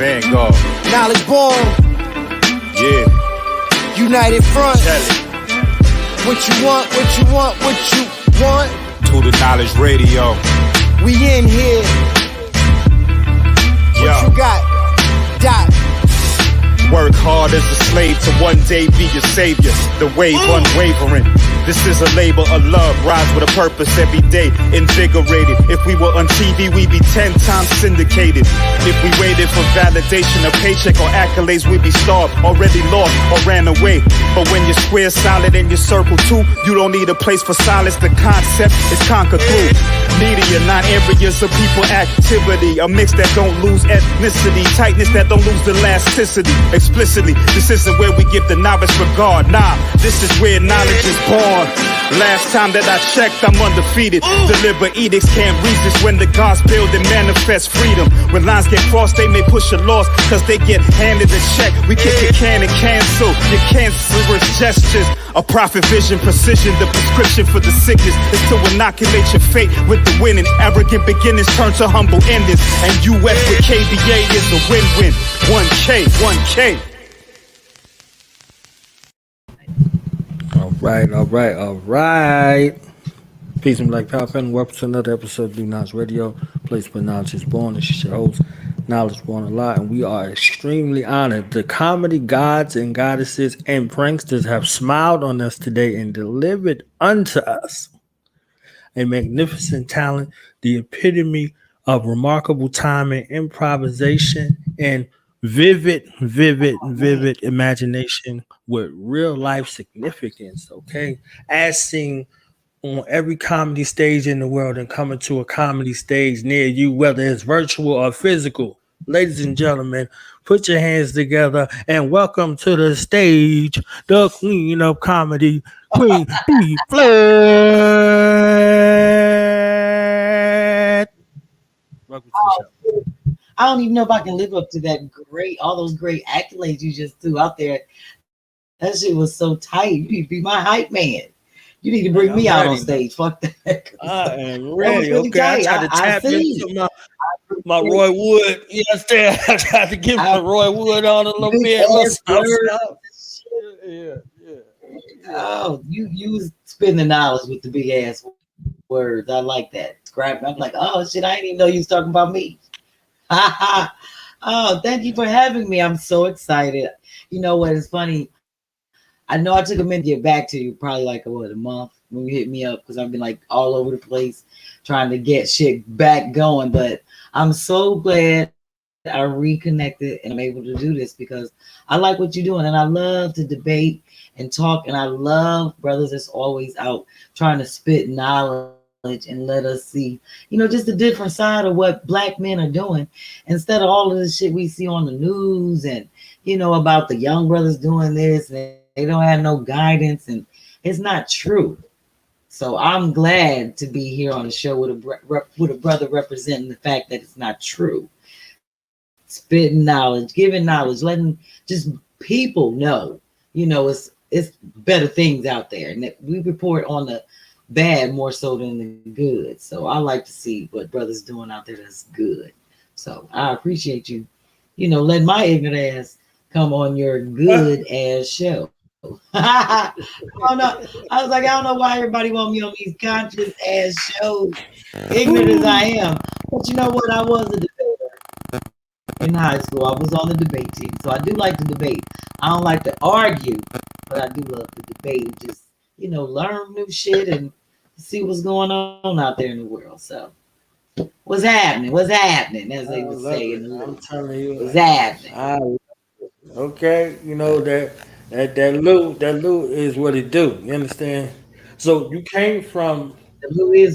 Vanguard. Knowledge born. Yeah. United front. Tell it. What you want, what you want, what you want. To the Knowledge Radio. We in here. What you got? Dot. Work hard as a slave to one day be your savior. The wave unwavering. This is a labor of love. Rise with a purpose every day. Invigorated. If we were on TV, we'd be 10 times syndicated. If we waited for validation, a paycheck or accolades, we'd be starved, already lost or ran away. But when you're square, solid, and your circle too, you don't need a place for silence. The concept is conquered through media, not areas of people activity. A mix that don't lose ethnicity, tightness that don't lose elasticity. Explicitly, this isn't where we give the novice regard. Nah, this is where knowledge is born. Last time that I checked, I'm undefeated. Deliver edicts, can't resist when the gods build and manifest freedom. When lines get crossed, they may push a loss, cause they get handed a check. We kick your can and cancel your cancerous gestures. A prophet vision, precision, the prescription for the sickness is to inoculate your fate with the winning. Arrogant beginnings turn to humble endings. And US with KBA is a win-win. 1K, 1K. All right. Peace and Black Power and welcome to another episode of Do Knowledge Radio. Place where knowledge is born. This is your host, Knowledge Born a Lot, and we are extremely honored. The comedy gods and goddesses and pranksters have smiled on us today and delivered unto us a magnificent talent, the epitome of remarkable timing, improvisation, and vivid imagination with real life significance. Okay, as seen on every comedy stage in the world and coming to a comedy stage near you, whether it's virtual or physical. Ladies and gentlemen, put your hands together and welcome to the stage the queen of comedy, Queen B-Phlat. Welcome to the show. I don't even know if I can live up to all those great accolades you just threw out there. That shit was so tight. You need to be my hype man. You need to bring me out on stage. Fuck that. I am ready. Really okay, tight. I tried to tap into my Roy Wood. Yes, I tried to give my Roy Wood on a little bit. Yeah. Oh, you was spitting the knowledge with the big ass words. I like that. I'm like, oh shit, I didn't even know you was talking about me. Oh, thank you for having me. I'm so excited. You know what is funny? I know I took a minute to get back to you, probably like a month when you hit me up, because I've been like all over the place trying to get shit back going. But I'm so glad I reconnected and I'm able to do this because I like what you're doing, and I love to debate and talk, and I love brothers that's always out trying to spit knowledge and let us see, just a different side of what black men are doing, instead of all of the shit we see on the news and about the young brothers doing this and they don't have no guidance, and it's not true. So I'm glad to be here on the show with a brother representing the fact that it's not true. Spitting knowledge, giving knowledge, letting just people know, it's better things out there, and that we report on the bad more so than the good. So I like to see what brothers doing out there that's good. So I appreciate you, letting my ignorant ass come on your good ass show. I don't know. I was like, I don't know why everybody want me on these conscious ass shows, ignorant as I am. But you know what? I was a debater in high school. I was on the debate team, so I do like to debate. I don't like to argue, but I do love to debate and just learn new shit and see what's going on out there in the world. So what's happening, as they would say in the I'm telling you, what's happening. Okay, that loot is what it do. You understand? So you came from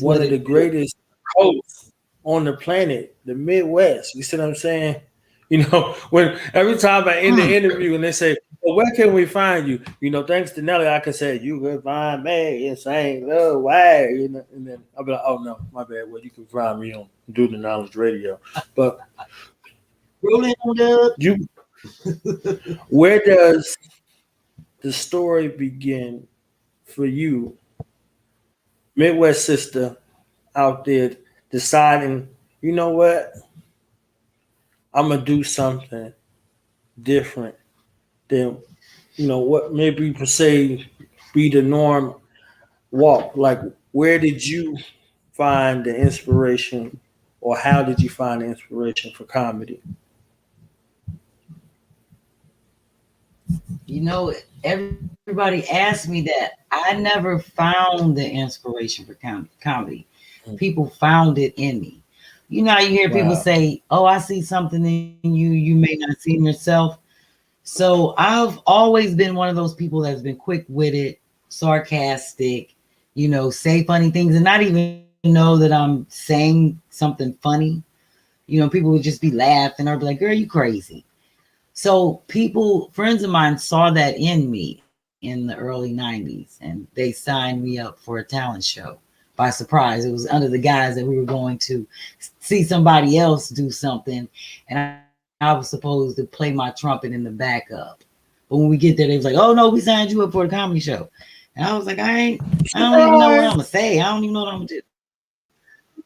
one of the greatest coasts on the planet, the Midwest. You see what I'm saying? When every time I end the interview and they say, well, where can we find you? Thanks to Nelly, I can say, you can find me in St. Louis. And then I'll be like, oh no, my bad. Well, you can find me on Do the Knowledge Radio. But rolling up. Where does the story begin for you, Midwest sister out there, deciding, you know what? I'm gonna do something different than what maybe per se be the norm walk. Like, where did you find the inspiration, or how did you find the inspiration for comedy? You know, everybody asks me that. I never found the inspiration for comedy. People found it in me. You know how you hear people Wow. say, "Oh, I see something in you you may not see in yourself." So I've always been one of those people that's been quick-witted, sarcastic, say funny things and not even know that I'm saying something funny. People would just be laughing or be like, "Girl, you crazy." So friends of mine saw that in me in the early 90s, and they signed me up for a talent show by surprise. It was under the guise that we were going to see somebody else do something, and I was supposed to play my trumpet in the backup. But when we get there, they was like, "Oh no, we signed you up for a comedy show." And I was like, I don't even know what I'm gonna say. I don't even know what I'm gonna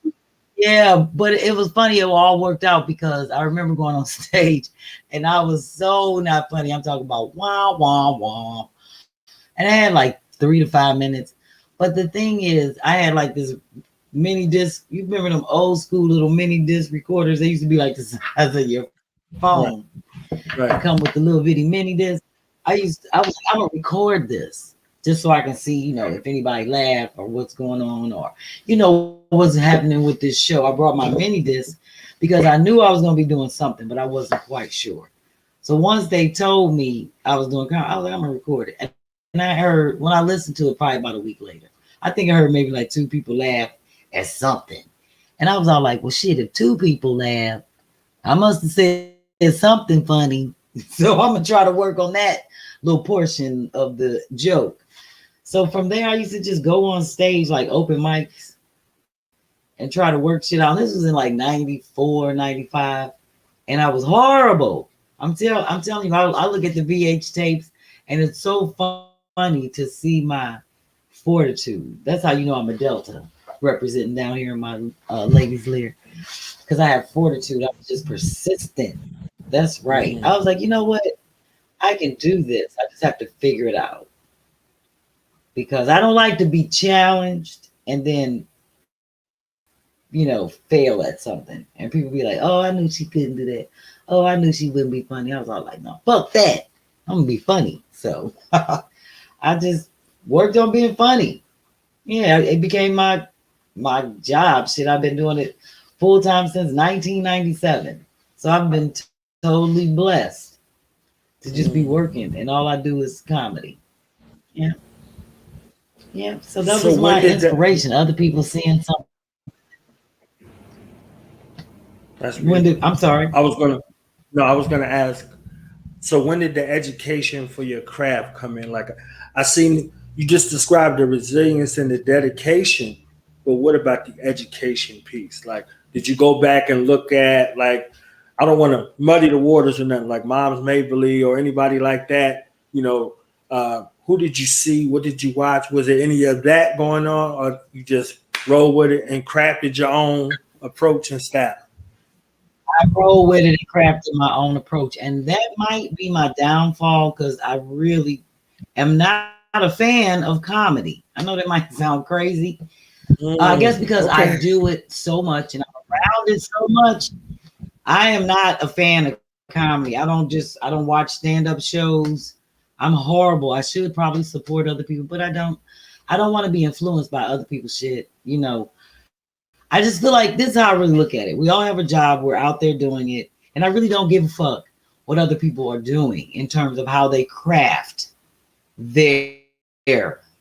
do. Yeah, but it was funny. It all worked out because I remember going on stage and I was so not funny. I'm talking about wah, wah, wah. And I had like 3 to 5 minutes. But the thing is, I had like this mini disc. You remember them old school little mini disc recorders? They used to be like the size of your Right. phone. Right. Come with the little bitty mini disc. I'm gonna record this just so I can see, if anybody laugh or what's going on or what's happening with this show. I brought my mini disc because I knew I was gonna be doing something, but I wasn't quite sure. So once they told me I was doing comedy, I was like, I'm gonna record it. And I heard when I listened to it probably about a week later, I think I heard maybe like 2 people laugh at something. And I was all like, well shit, if 2 people laugh, I must have said something funny. So I'm gonna try to work on that little portion of the joke. So from there, I used to just go on stage like open mics and try to work shit out. This was in like 94, 95. And I was horrible. I'm telling you, I look at the VH tapes and it's so funny to see my fortitude. That's how you know I'm a Delta representing down here in my ladies' lair. Because I have fortitude. I was just persistent. That's right. I was like, you know what? I can do this. I just have to figure it out. Because I don't like to be challenged and then, fail at something. And people be like, oh, I knew she couldn't do that. Oh, I knew she wouldn't be funny. I was all like, no, fuck that. I'm going to be funny. So I just worked on being funny. Yeah, it became my job. Shit, I've been doing it full time since 1997. So I've been totally blessed to just be working. And all I do is comedy. Yeah. Yeah, so that was my inspiration. Other people seeing something. That's I'm sorry. I was gonna ask. So when did the education for your craft come in? Like, I seen you just described the resilience and the dedication, but what about the education piece? Like, did you go back and look at, like, I don't want to muddy the waters or nothing, like Mom's Mabley or anybody like that, who did you see? What did you watch? Was there any of that going on, or you just roll with it and crafted your own approach and style? I roll with it and crafted my own approach, and that might be my downfall because I really am not a fan of comedy. I know that might sound crazy. I guess because I do it so much and I'm around it so much, I am not a fan of comedy. I don't watch stand-up shows. I'm horrible. I should probably support other people, but I don't want to be influenced by other people's shit. I just feel like this is how I really look at it. We all have a job. We're out there doing it. And I really don't give a fuck what other people are doing in terms of how they craft their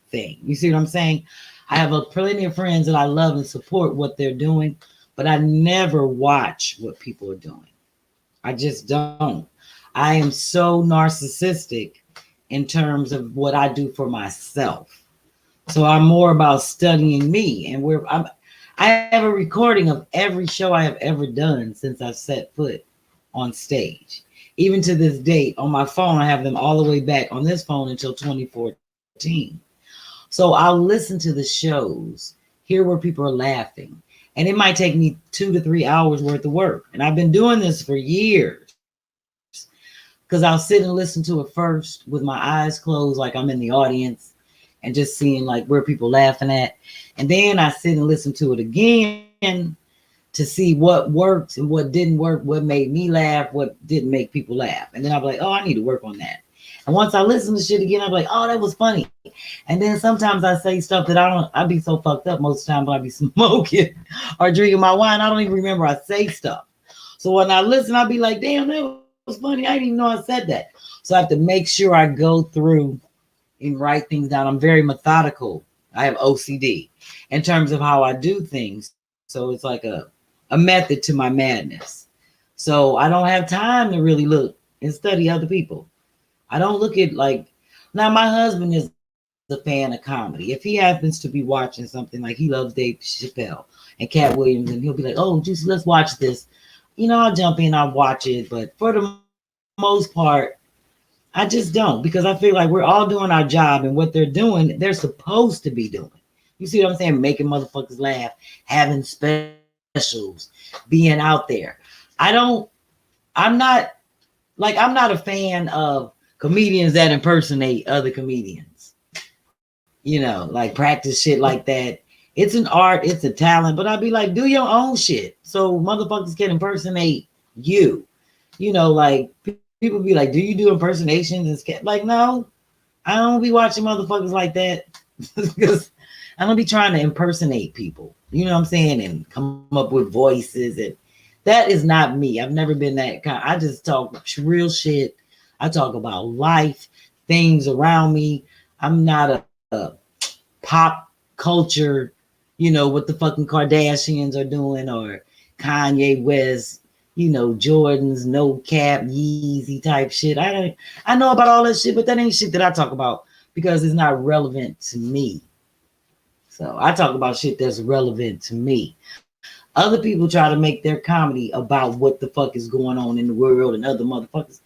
thing. You see what I'm saying? I have plenty of friends that I love and support what they're doing, but I never watch what people are doing. I just don't. I am so narcissistic in terms of what I do for myself. So I'm more about studying me. And I have a recording of every show I have ever done since I've set foot on stage. Even to this date, on my phone, I have them all the way back on this phone until 2014. So I'll listen to the shows, hear where people are laughing, And it might take me 2 to 3 hours worth of work. And I've been doing this for years. Because I'll sit and listen to it first with my eyes closed, like I'm in the audience, and just seeing like where people laughing at. And then I sit and listen to it again to see what worked and what didn't work, what made me laugh, what didn't make people laugh. And then I'll be like, oh, I need to work on that. And once I listen to shit again, I'll be like, oh, that was funny. And then sometimes I say stuff that I'd be so fucked up most of the time, but I'd be smoking or drinking my wine. I don't even remember I say stuff. So when I listen, I'll be like, damn, that was funny. I didn't even know I said that. So I have to make sure I go through and write things down. I'm very methodical. I have OCD in terms of how I do things. So it's like a method to my madness. So I don't have time to really look and study other people. I don't look at like, now my husband is a fan of comedy. If he happens to be watching something, like he loves Dave Chappelle and Cat Williams, and he'll be like, oh, Juicy, let's watch this. You know, I'll jump in, I'll watch it. But for the most part, I just don't, because I feel like we're all doing our job, and what they're doing, they're supposed to be doing. You see what I'm saying? Making motherfuckers laugh, having specials, being out there. I'm not a fan of comedians that impersonate other comedians. You know, like practice shit like that. It's an art, it's a talent, but I'd be like, do your own shit so motherfuckers can impersonate you. You know, like people be like, do you do impersonations? And like, no, I don't be watching motherfuckers like that because I don't be trying to impersonate people. You know what I'm saying? And come up with voices, and that is not me. I've never been that kind. I just talk real shit. I talk about life, things around me. I'm not a pop culture, you know, what the fucking Kardashians are doing, or Kanye West, you know, Jordans, no cap, Yeezy type shit. I know about all that shit, but that ain't shit that I talk about because it's not relevant to me. So I talk about shit that's relevant to me. Other people try to make their comedy about what the fuck is going on in the world and other motherfuckers.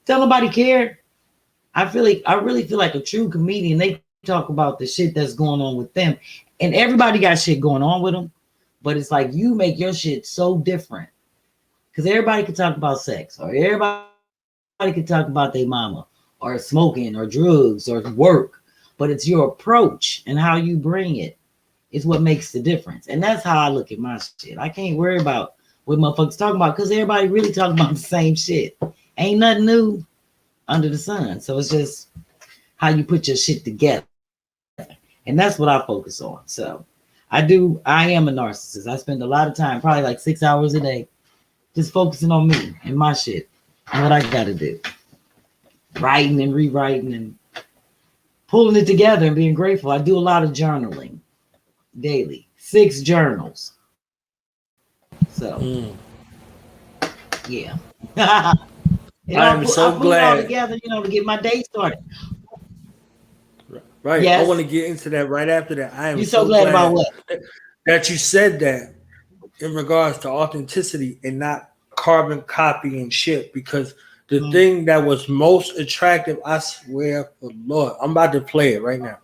Tell nobody care. I really feel like a true comedian, they talk about the shit that's going on with them. And everybody got shit going on with them. But it's like you make your shit so different. Because everybody can talk about sex, or everybody can talk about their mama, or smoking, or drugs, or work. But it's your approach and how you bring it is what makes the difference. And that's how I look at my shit. I can't worry about what motherfuckers talking about because everybody really talking about the same shit. Ain't nothing new under the sun. So it's just how you put your shit together. And that's what I focus on. So I am a narcissist. I spend a lot of time, probably like 6 hours a day, just focusing on me and my shit and what I gotta do. Writing and rewriting and pulling it together and being grateful. I do a lot of journaling daily, 6 journals. So yeah. I am so glad. It all together, you know, to get my day started. Right. Yes. I want to get into that right after that. I am You so glad about what? That you said that in regards to authenticity and not carbon copying shit, because the thing that was most attractive, I swear for Lord, I'm about to play it right now.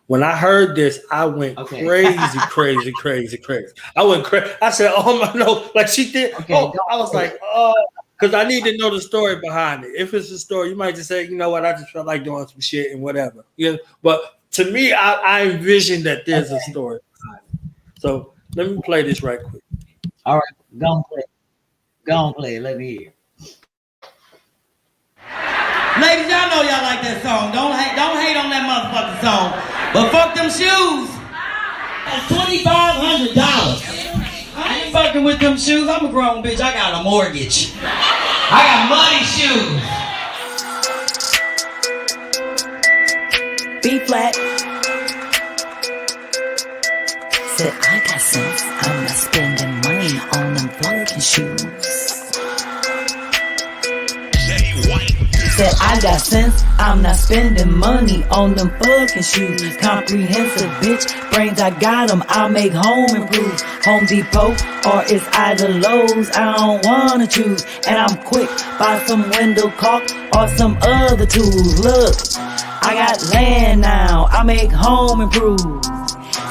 When I heard this, I went crazy. I went crazy. I said, oh my no, like she did. Okay, I was like, oh, because I need to know the story behind it. If it's a story, you might just say, you know what, I just felt like doing some shit and whatever. Yeah. But to me, I envision that there's a story behind it. So let me play this right quick. All right, go on play. Go on play. Let me hear. Ladies, y'all know y'all like that song. Don't hate on that motherfucking song. But fuck them shoes. $2,500. I ain't fucking with them shoes. I'm a grown bitch. I got a mortgage. I got muddy shoes. B-Phlat said, I got sense. I'm not spending money on them fucking shoes. Said, I got sense, I'm not spending money on them fucking shoes. Comprehensive bitch, brains I got them, I'll make home improve. Home Depot, or it's either Lowe's, I don't wanna choose. And I'm quick, buy some window caulk or some other tools. Look, I got land now, I make home improve.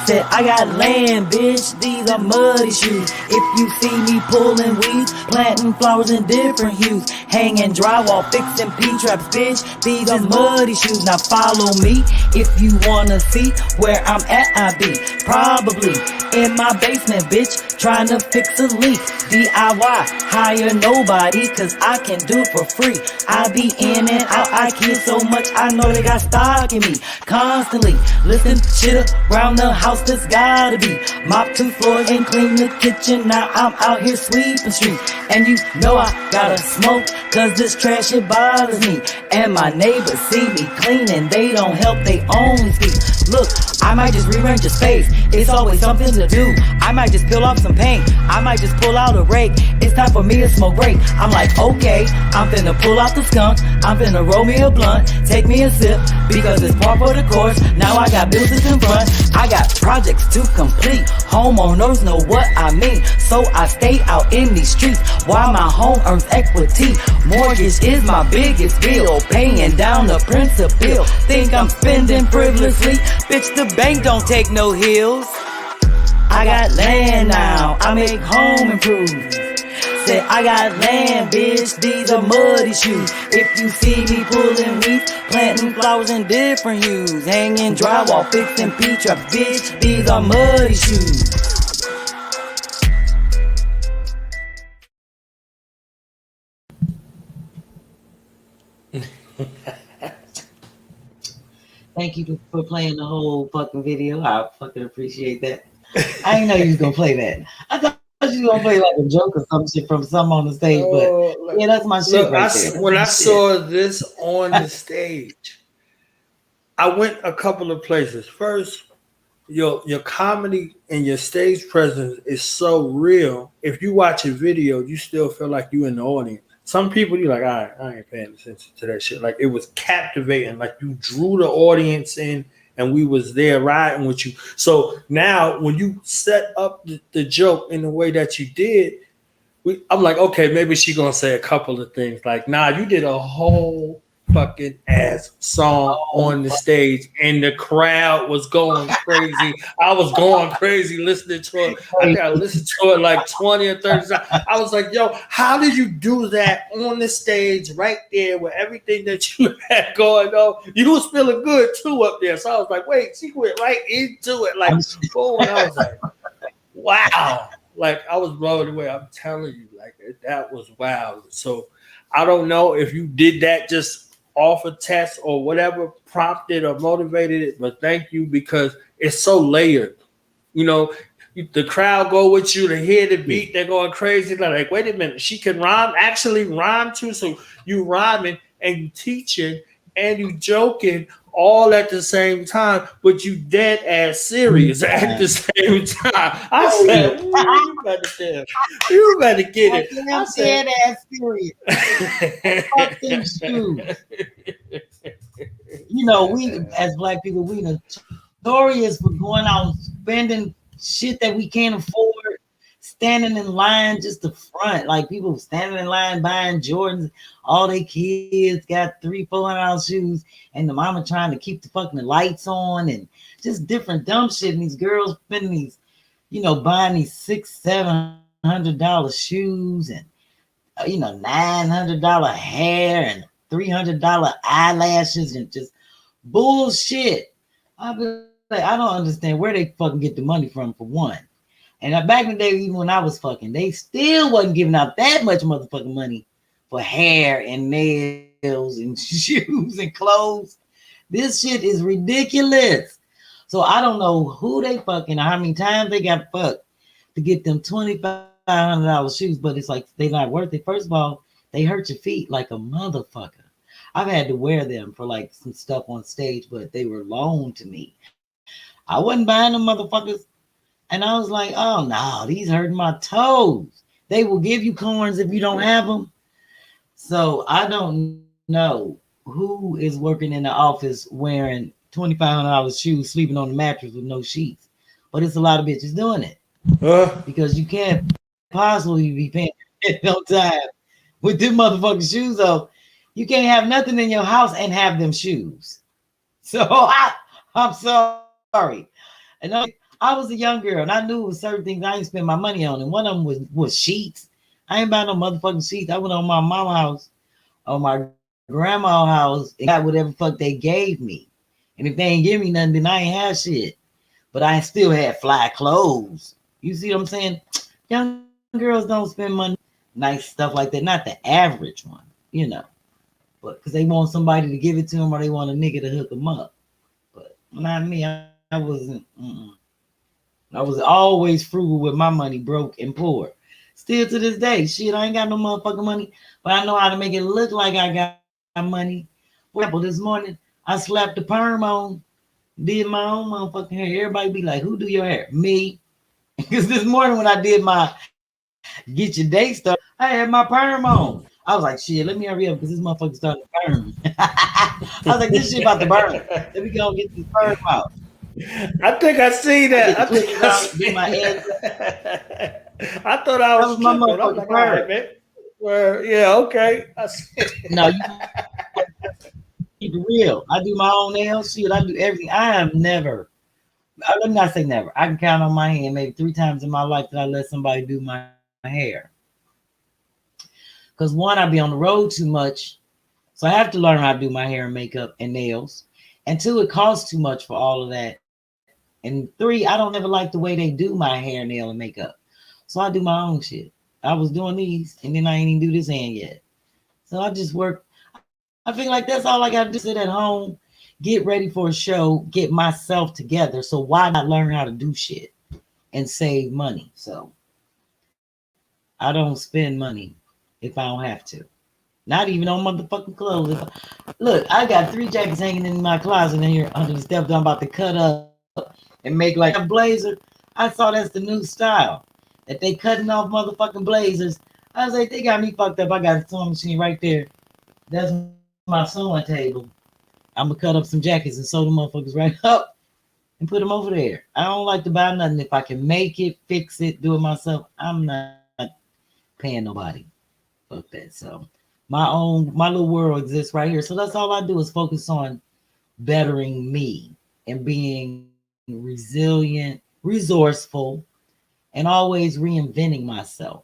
Said I got land, bitch, these are muddy shoes. If you see me pulling weeds, planting flowers in different hues, hanging drywall, fixing P-traps, bitch, these are muddy shoes. Now follow me if you wanna see where I'm at. I be probably in my basement, bitch, trying to fix a leak. DIY, hire nobody, cause I can do it for free. I be in and out, I kid so much, I know they got stock in me. Constantly lifting shit around the house, that's gotta be. Mop 2 floors and clean the kitchen, now I'm out here sweeping streets. And you know I gotta smoke, cause this trash, it bothers me. And my neighbors see me cleaning, they don't help, they only speak. Look, I might just rearrange the space, it's always something to do. I might just peel off some paint, I might just pull out a rake. It's time for me to smoke break. I'm like, okay, I'm finna pull out the skunk, I'm finna roll me a blunt, take me a sip, because it's par for the course. Now I got business in front, I got projects to complete. Homeowners know what I mean, so I stay out in these streets while my home earns equity. Mortgage is my biggest bill, paying down the principal. Think I'm spending frivolously? Bitch, the bank don't take no hills. I got land now, I make home improvements. Said I got land, bitch, these are muddy shoes. If you see me pulling weeds, planting flowers in different hues, hanging drywall, fixing P-traps, bitch, these are muddy shoes. Thank you for playing the whole fucking video. I fucking appreciate that. I didn't know you was gonna play that. I thought you was gonna play like a joke or some shit from some on the stage, but yeah, that's my shit right there. When I saw this on the stage, I went a couple of places. First, your comedy and your stage presence is so real. If you watch a video, you still feel like you in the audience. Some people, you're like, all right, I ain't paying attention to that shit. Like, it was captivating. Like, you drew the audience in, and we was there riding with you. So now, when you set up the joke in the way that you did, I'm like, okay, maybe she gonna say a couple of things. Like, nah, you did a whole fucking ass song on the stage, and the crowd was going crazy. I was going crazy listening to it. I think I listened to it like 20 or 30 times. I was like, yo, how did you do that on the stage right there with everything that you had going on? You was feeling good too up there. So I was like, wait, she went right into it. Like, boom. And I was like, wow. Like, I was blown away. I'm telling you, like, that was wild. So I don't know if you did that just off a test or whatever prompted or motivated it, but thank you, because it's so layered. You know, the crowd go with you to hear the beat, they're going crazy. They're like, wait a minute, she can rhyme, actually rhyme too. So you rhyming and you teaching and you joking all at the same time, but you dead ass serious at the same time. I said, you better get it. I'm dead ass serious. Fuck them shoes. You know, we as black people, we notorious for going out spending shit that we can't afford, standing in line just to front. Like, people standing in line buying Jordans. All they kids got $300-$400 shoes, and the mama trying to keep the fucking lights on, and just different dumb shit. And these girls spending these, you know, buying these $600-$700 shoes, and you know, $900 hair and $300 eyelashes, and just bullshit. I be like, I don't understand where they fucking get the money from, for one. And back in the day, even when I was fucking, they still wasn't giving out that much motherfucking money for hair and nails and shoes and clothes. This shit is ridiculous. So I don't know who they fucking or how many times they got fucked to get them $2,500 shoes, but it's like they not worth it. First of all, they hurt your feet like a motherfucker. I've had to wear them for like some stuff on stage, but they were loaned to me. I wasn't buying them motherfuckers. And I was like, oh no, these hurting my toes. They will give you corns if you don't have them. So I don't know who is working in the office wearing $2,500 shoes, sleeping on the mattress with no sheets. But it's a lot of bitches doing it. Because you can't possibly be paying no time with them motherfucking shoes on. You can't have nothing in your house and have them shoes. So I'm sorry. And I was a young girl and I knew it was certain things I didn't spend my money on. And one of them was sheets. I ain't buy no motherfucking sheets. I went on my mama's house, on my grandma's house, and got whatever fuck they gave me. And if they ain't give me nothing, then I ain't have shit. But I still had fly clothes. You see what I'm saying? Young girls don't spend money, nice stuff like that. Not the average one, you know. But because they want somebody to give it to them or they want a nigga to hook them up. But not me. I wasn't. I was always frugal with my money, broke and poor. Still to this day, shit, I ain't got no motherfucking money, but I know how to make it look like I got money. For example, this morning, I slapped the perm on, did my own motherfucking hair. Everybody be like, who do your hair? Me. Because this morning when I did my get your day started, I had my perm on. I was like, shit, let me hurry up because this motherfucker started to burn. I was like, this shit about to burn. Let me go get this perm out. I think I see that. I thought I was my tripping. I'm like, all right, man. Well, yeah, okay. No, you keep it real. I do my own nails. Shit, I do everything. I have never. Let me not say never. I can count on my hand maybe 3 times in my life that I let somebody do my hair. Because one, I be on the road too much, so I have to learn how to do my hair and makeup and nails. And 2, it costs too much for all of that. And 3, I don't ever like the way they do my hair, nail, and makeup. So I do my own shit. I was doing these, and then I ain't even do this hand yet. So I just work. I feel like that's all I got to do, sit at home, get ready for a show, get myself together. So why not learn how to do shit and save money? So I don't spend money if I don't have to. Not even on motherfucking clothes. Look, I got 3 jackets hanging in my closet in here under the step that I'm about to cut up and make like a blazer. I saw that's the new style. That they cutting off motherfucking blazers. I was like, they got me fucked up. I got a sewing machine right there. That's my sewing table. I'm gonna cut up some jackets and sew the motherfuckers right up and put them over there. I don't like to buy nothing. If I can make it, fix it, do it myself, I'm not paying nobody. Fuck that. So my little world exists right here. So that's all I do is focus on bettering me and being resilient, resourceful, and always reinventing myself.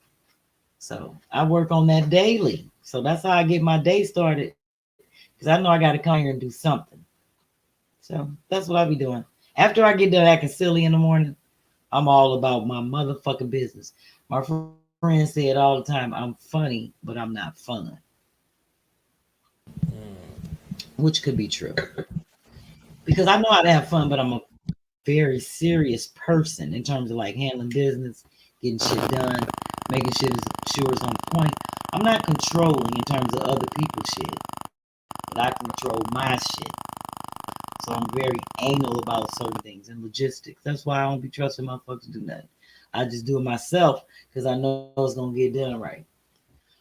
So I work on that daily. So that's how I get my day started. Because I know I got to come here and do something. So that's what I be doing. After I get done acting silly in the morning, I'm all about my motherfucking business. My friend said all the time, I'm funny, but I'm not fun. Which could be true. Because I know how to have fun, but I'm a very serious person in terms of like handling business, getting shit done, making sure it's on point. I'm not controlling in terms of other people's shit, but I control my shit. So I'm very anal about certain things and logistics. That's why I don't be trusting motherfuckers to do nothing. I just do it myself because I know it's gonna get done right.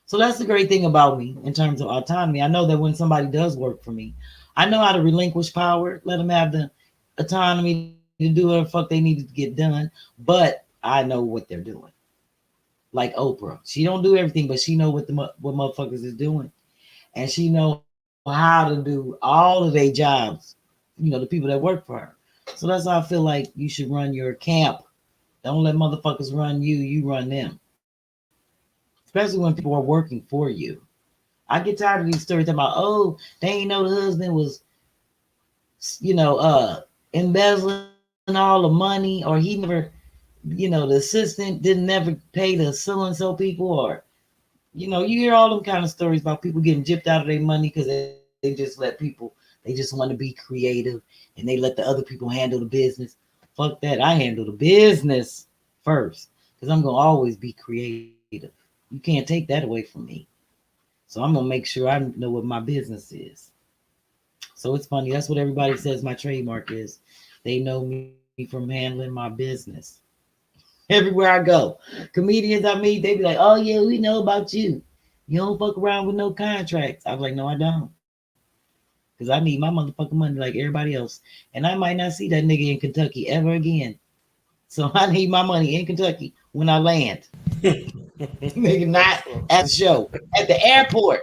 So that's the great thing about me in terms of autonomy. I know that when somebody does work for me, I know how to relinquish power, let them have the autonomy to do whatever the fuck they need to get done, but I know what they're doing. Like Oprah, she don't do everything, but she know what motherfuckers is doing, and she know how to do all of their jobs. You know, the people that work for her. So that's how I feel like you should run your camp. Don't let motherfuckers run you. You run them, especially when people are working for you. I get tired of these stories about, oh, they ain't know the husband was, embezzling all the money, or he never, the assistant didn't never pay the so-and-so people, or, you hear all them kind of stories about people getting gypped out of their money because they just let people, they just want to be creative and they let the other people handle the business. Fuck that. I handle the business first because I'm going to always be creative. You can't take that away from me. So I'm going to make sure I know what my business is. So it's funny. That's what everybody says my trademark is. They know me from handling my business. Everywhere I go. Comedians I meet, they be like, oh, yeah, we know about you. You don't fuck around with no contracts. I was like, no, I don't. Because I need my motherfucking money like everybody else. And I might not see that nigga in Kentucky ever again. So I need my money in Kentucky when I land. Nigga, not at the show. At the airport.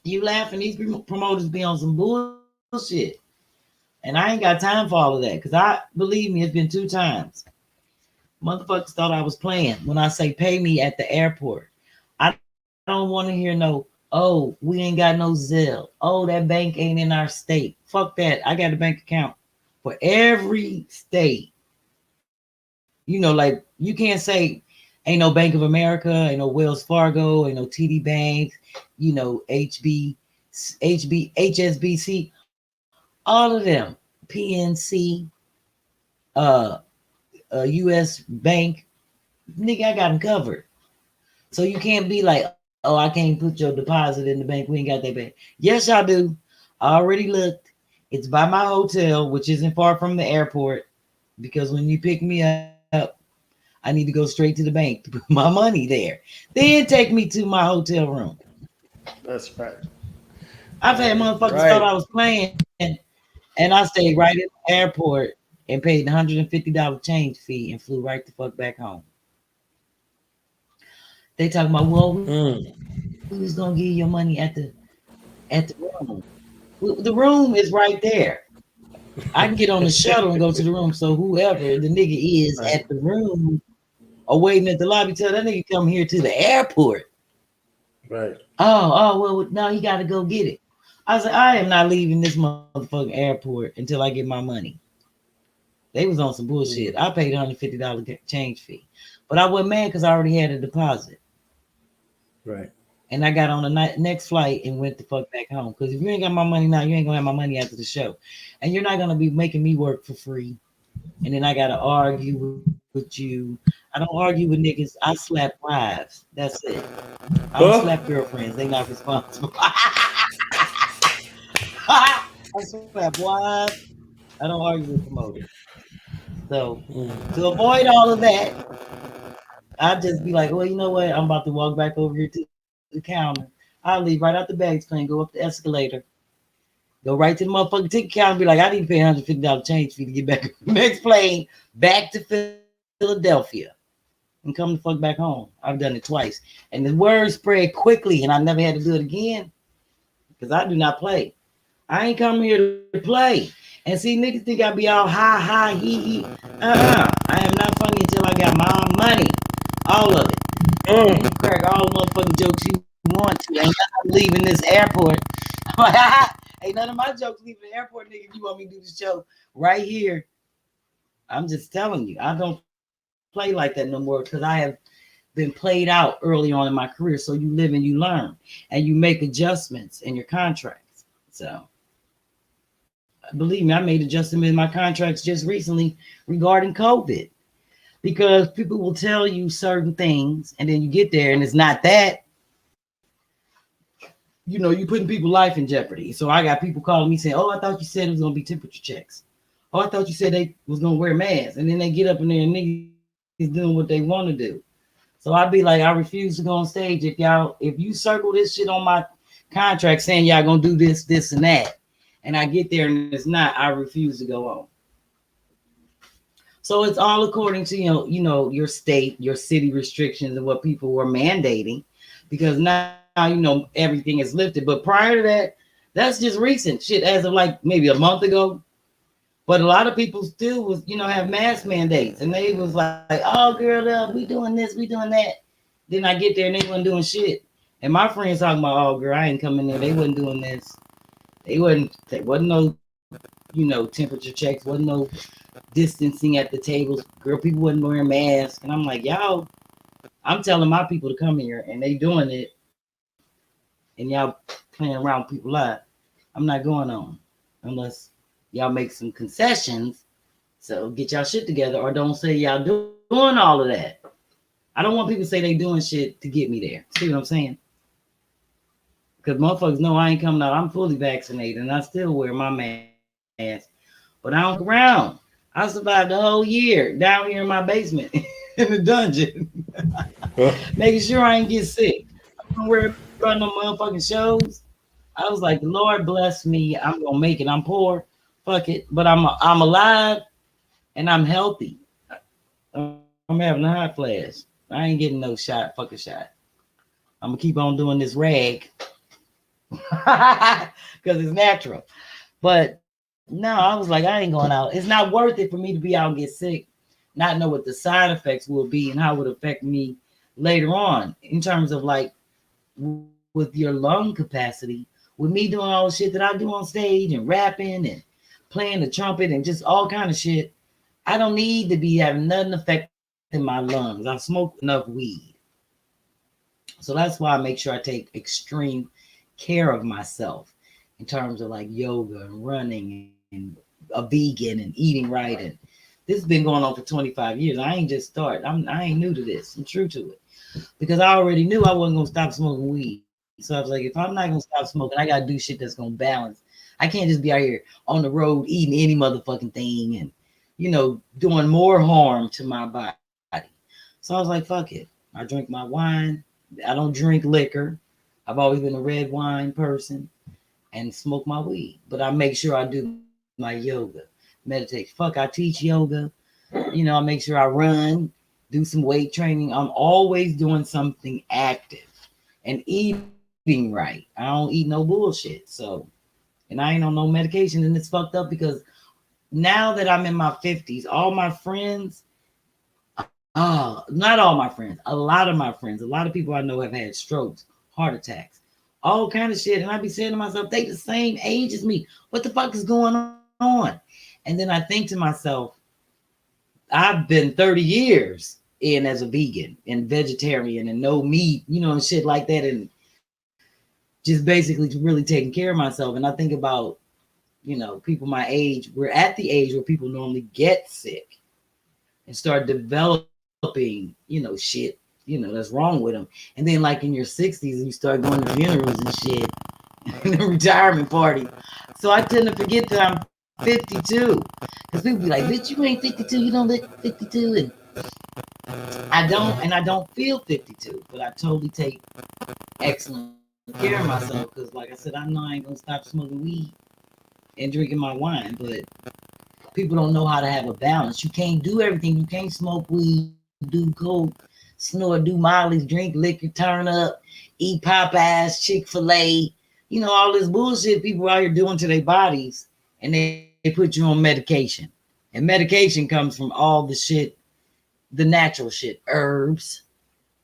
You laughing, these promoters be on some bullshit. And I ain't got time for all of that. Because believe me, it's been 2 times. Motherfuckers thought I was playing when I say pay me at the airport. I don't want to hear no, oh, we ain't got no Zelle. Oh, that bank ain't in our state. Fuck that. I got a bank account for every state. You know, like you can't say ain't no Bank of America, ain't no Wells Fargo, ain't no TD Bank, you know, HSBC, all of them, PNC, US Bank, nigga, I got them covered. So you can't be like, oh, I can't put your deposit in the bank. We ain't got that bank. Yes, y'all do. I already looked. It's by my hotel, which isn't far from the airport, because when you pick me up, I need to go straight to the bank to put my money there. Then take me to my hotel room. That's right. I've had motherfuckers thought I was playing, and I stayed right in the airport and paid $150 change fee and flew right the fuck back home. They talking about, well, who's gonna give you your money at the room? The room is right there. I can get on the shuttle and go to the room. So whoever the nigga is at the room or waiting at the lobby, tell that nigga come here to the airport. Right. Oh, well, no, he got to go get it. I said, I am not leaving this motherfucking airport until I get my money. They was on some bullshit. I paid $150 change fee, but I wasn't mad because I already had a deposit. Right. And I got on the next flight and went the fuck back home. Because if you ain't got my money now, you ain't gonna have my money after the show, and you're not gonna be making me work for free. And then I gotta argue with you. I don't argue with niggas. I slap wives. That's it. I don't slap girlfriends. They not responsible. I slap wives. I don't argue with promoters. So to avoid all of that, I just be like, well, you know what? I'm about to walk back over here to the counter. I'll leave right out the bags plane, go up the escalator, go right to the motherfucking ticket counter, and be like, I need to pay $150 change fee to get back on the next plane back to Philadelphia and come the fuck back home. I've done it twice. And the word spread quickly, and I never had to do it again because I do not play. I ain't come here to play. And see, niggas think I be all ha, he. I am not funny until I got my money. All of it. And you crack all the motherfucking jokes you want to. Ain't nothing leaving this airport. Ain't none of my jokes leaving the airport, nigga. If you want me to do the show right here, I'm just telling you, I don't play like that no more because I have been played out early on in my career. So you live and you learn and you make adjustments in your contracts. So believe me, I made adjustments in my contracts just recently regarding COVID. Because people will tell you certain things, and then you get there, and it's not that. You know, you're putting people's life in jeopardy. So I got people calling me saying, "Oh, I thought you said it was gonna be temperature checks. Oh, I thought you said they was gonna wear masks." And then they get up in there and niggas doing what they want to do. So I'd be like, I refuse to go on stage if you circle this shit on my contract saying y'all gonna do this, this, and that, and I get there and it's not, I refuse to go on. So it's all according to you know your state, your city restrictions, and what people were mandating, because now you know everything is lifted. But prior to that, that's just recent shit, as of like maybe a month ago. But a lot of people still was have mask mandates, and they was like, "Oh, girl, we doing this, we doing that." Then I get there and they wasn't doing shit, and my friends talking about, "Oh, girl, I ain't coming there. They wasn't doing this. They wasn't no temperature checks, wasn't no distancing at the tables. Girl, people wasn't wearing masks." And I'm like, y'all, I'm telling my people to come here and they doing it. And y'all playing around with people's lives. I'm not going on unless y'all make some concessions. So get y'all shit together, or don't say y'all doing all of that. I don't want people to say they doing shit to get me there. See what I'm saying? Because motherfuckers know I ain't coming out. I'm fully vaccinated and I still wear my mask. But I don't go around. I survived the whole year down here in my basement in the dungeon. Making sure I ain't get sick. I don't worry about no motherfucking shows. I was like, the Lord bless me. I'm gonna make it. I'm poor. Fuck it. But I'm alive and I'm healthy. I'm having a hot flash. I ain't getting no shot. Fuck a shot. I'm gonna keep on doing this rag. Because it's natural. But No, I was like, I ain't going out. It's not worth it for me to be out and get sick, not know what the side effects will be and how it would affect me later on in terms of like with your lung capacity, with me doing all the shit that I do on stage and rapping and playing the trumpet and just all kind of shit. I don't need to be having nothing affecting my lungs. I smoke enough weed. So that's why I make sure I take extreme care of myself in terms of like yoga and running and a vegan and eating right. And this has been going on for 25 years. I ain't just started. I ain't new to this. I'm true to it because I already knew I wasn't gonna stop smoking weed. So I was like, if I'm not gonna stop smoking, I gotta do shit that's gonna balance. I can't just be out here on the road eating any motherfucking thing and doing more harm to my body. So I was like, fuck it. I drink my wine. I don't drink liquor. I've always been a red wine person and smoke my weed. But I make sure I do my yoga, meditate. Fuck, I teach yoga. I make sure I run, do some weight training. I'm always doing something active and eating right. I don't eat no bullshit. So, and I ain't on no medication. And it's fucked up because now that I'm in my 50s, all my friends, not all my friends, a lot of my friends, a lot of people I know have had strokes, heart attacks, all kind of shit. And I be saying to myself, they the same age as me. What the fuck is going on? And then I think to myself, I've been 30 years in as a vegan and vegetarian and no meat, and shit like that. And just basically really taking care of myself. And I think about, people my age, we're at the age where people normally get sick and start developing, shit, that's wrong with them. And then like in your 60s, you start going to funerals and shit and the retirement party. So I tend to forget that I'm 52 because people be like, bitch, you ain't 52. You don't look 52. And I don't feel 52, but I totally take excellent care of myself because like I said, I know I ain't gonna stop smoking weed and drinking my wine, but people don't know how to have a balance. You can't do everything. You can't smoke weed, do coke, snort, do mollies, drink liquor, turn up, eat Popeyes, Chick-fil-A, all this bullshit people out here doing to their bodies, and they put you on medication. And medication comes from all the shit, the natural shit, herbs,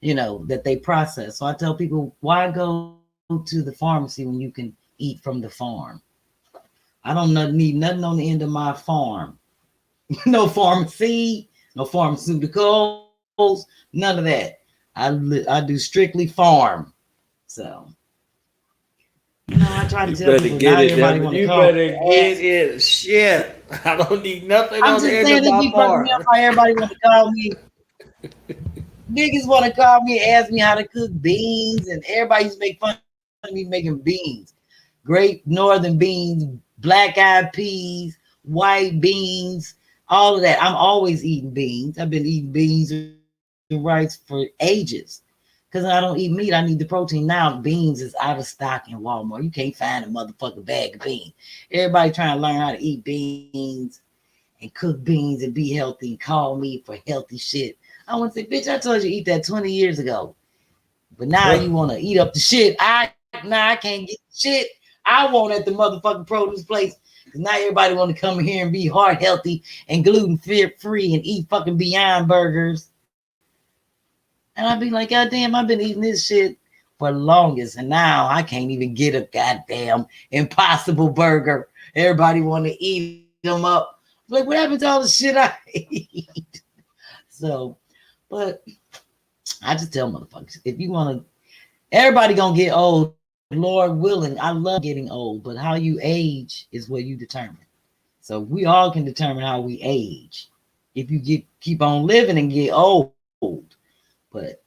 that they process. So I tell people, why go to the pharmacy when you can eat from the farm? I don't need nothing on the end of my farm. No pharmacy, no pharmaceuticals, none of that. I do strictly farm. So, I try to tell people not everybody want to call. You better get it. Shit. I don't need nothing I'm on just the end saying, of this be my farm. fucking me up how everybody want to call me. Niggas want to call me and ask me how to cook beans, and everybody used to make fun of me making beans. Great northern beans, black eyed peas, white beans, all of that. I'm always eating beans. I've been eating beans and rice for ages because I don't eat meat. I need the protein. Now beans is out of stock in Walmart. You can't find a motherfucking bag of beans. Everybody trying to learn how to eat beans and cook beans and be healthy and call me for healthy shit. I want to say, bitch, I told you to eat that 20 years ago. But now you want to eat up the shit. I can't get shit I want at the motherfucking produce place. Now everybody want to come here and be heart healthy and gluten free and eat fucking Beyond Burgers. And I'd be like, God damn, I've been eating this shit for the longest. And now I can't even get a goddamn Impossible Burger. Everybody want to eat them up. Like, what happened to all the shit I eat? So, but I just tell motherfuckers, if you want to, everybody gonna get old. Lord willing, I love getting old, but how you age is what you determine. So we all can determine how we age. If you keep on living and get old, but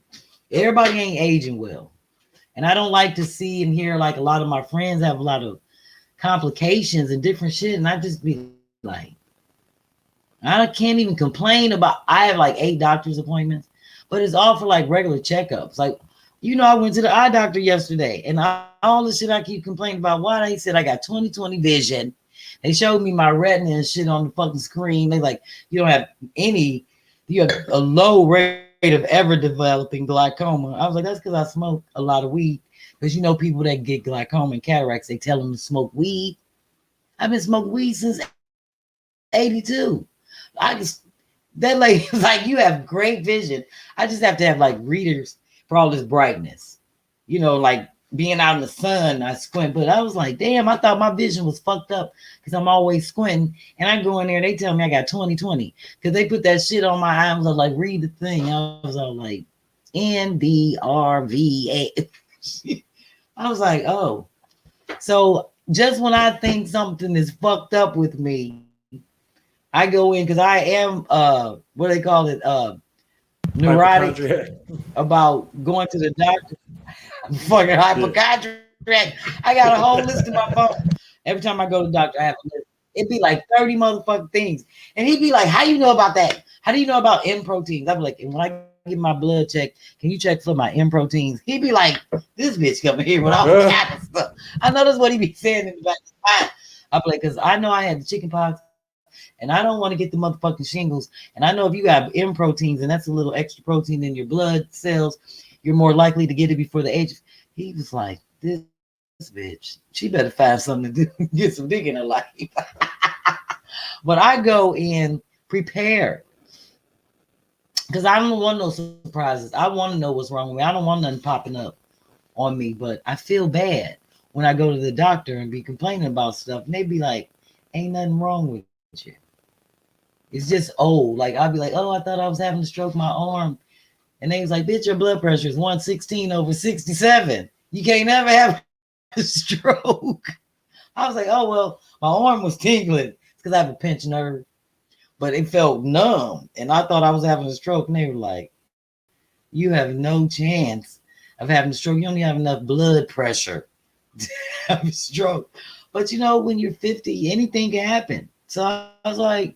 everybody ain't aging well. And I don't like to see and hear like a lot of my friends have a lot of complications and different shit. And I just be like, I can't even complain about, I have like 8 doctor's appointments, but it's all for like regular checkups. Like, I went to the eye doctor yesterday and all the shit I keep complaining about. Why? They said I got 20/20 vision. They showed me my retina and shit on the fucking screen. They like, you have a low rate of ever developing glaucoma. I was like, that's because I smoke a lot of weed. Because people that get glaucoma and cataracts, they tell them to smoke weed. I've been smoking weed since 82. I just that lady was like, you have great vision. I just have to have like readers for all this brightness. You know, like being out in the sun, I squint. But I was like, damn, I thought my vision was fucked up because I'm always squinting. And I go in there and they tell me I got 20/20 because they put that shit on my eyes. I was like, read the thing. I was all like, NDRVA. I was like, oh. So just when I think something is fucked up with me, I go in because I am what do they call it? Neurotic about going to the doctor. I'm fucking hypochondriac. I got a whole list in my phone. Every time I go to the doctor, I have a list. It'd be like 30 motherfucking things. And he'd be like, how you know about that? How do you know about M proteins? I'd be like, and when I get my blood checked, can you check for my M proteins? He'd be like, this bitch coming here with all kind of stuff. I know that's what he be saying in the back of his mind. I'd be like, because I know I had the chicken pox and I don't want to get the motherfucking shingles. And I know if you have M proteins and that's a little extra protein in your blood cells, you're more likely to get it before the age. He was like, this bitch, she better find something to do, get some dick in her life. But I go in prepared because I don't want no surprises. I want to know what's wrong with me. I don't want nothing popping up on me, but I feel bad when I go to the doctor and be complaining about stuff. And they be like, ain't nothing wrong with you. It's just old. Like, I'll be like, oh, I thought I was having to stroke my arm. And they was like, bitch, your blood pressure is 116/67. You can't never have a stroke. I was like, oh, well, my arm was tingling. It's because I have a pinched nerve. But it felt numb. And I thought I was having a stroke. And they were like, you have no chance of having a stroke. You don't even have enough blood pressure to have a stroke. But, you know, when you're 50, anything can happen. So I was like,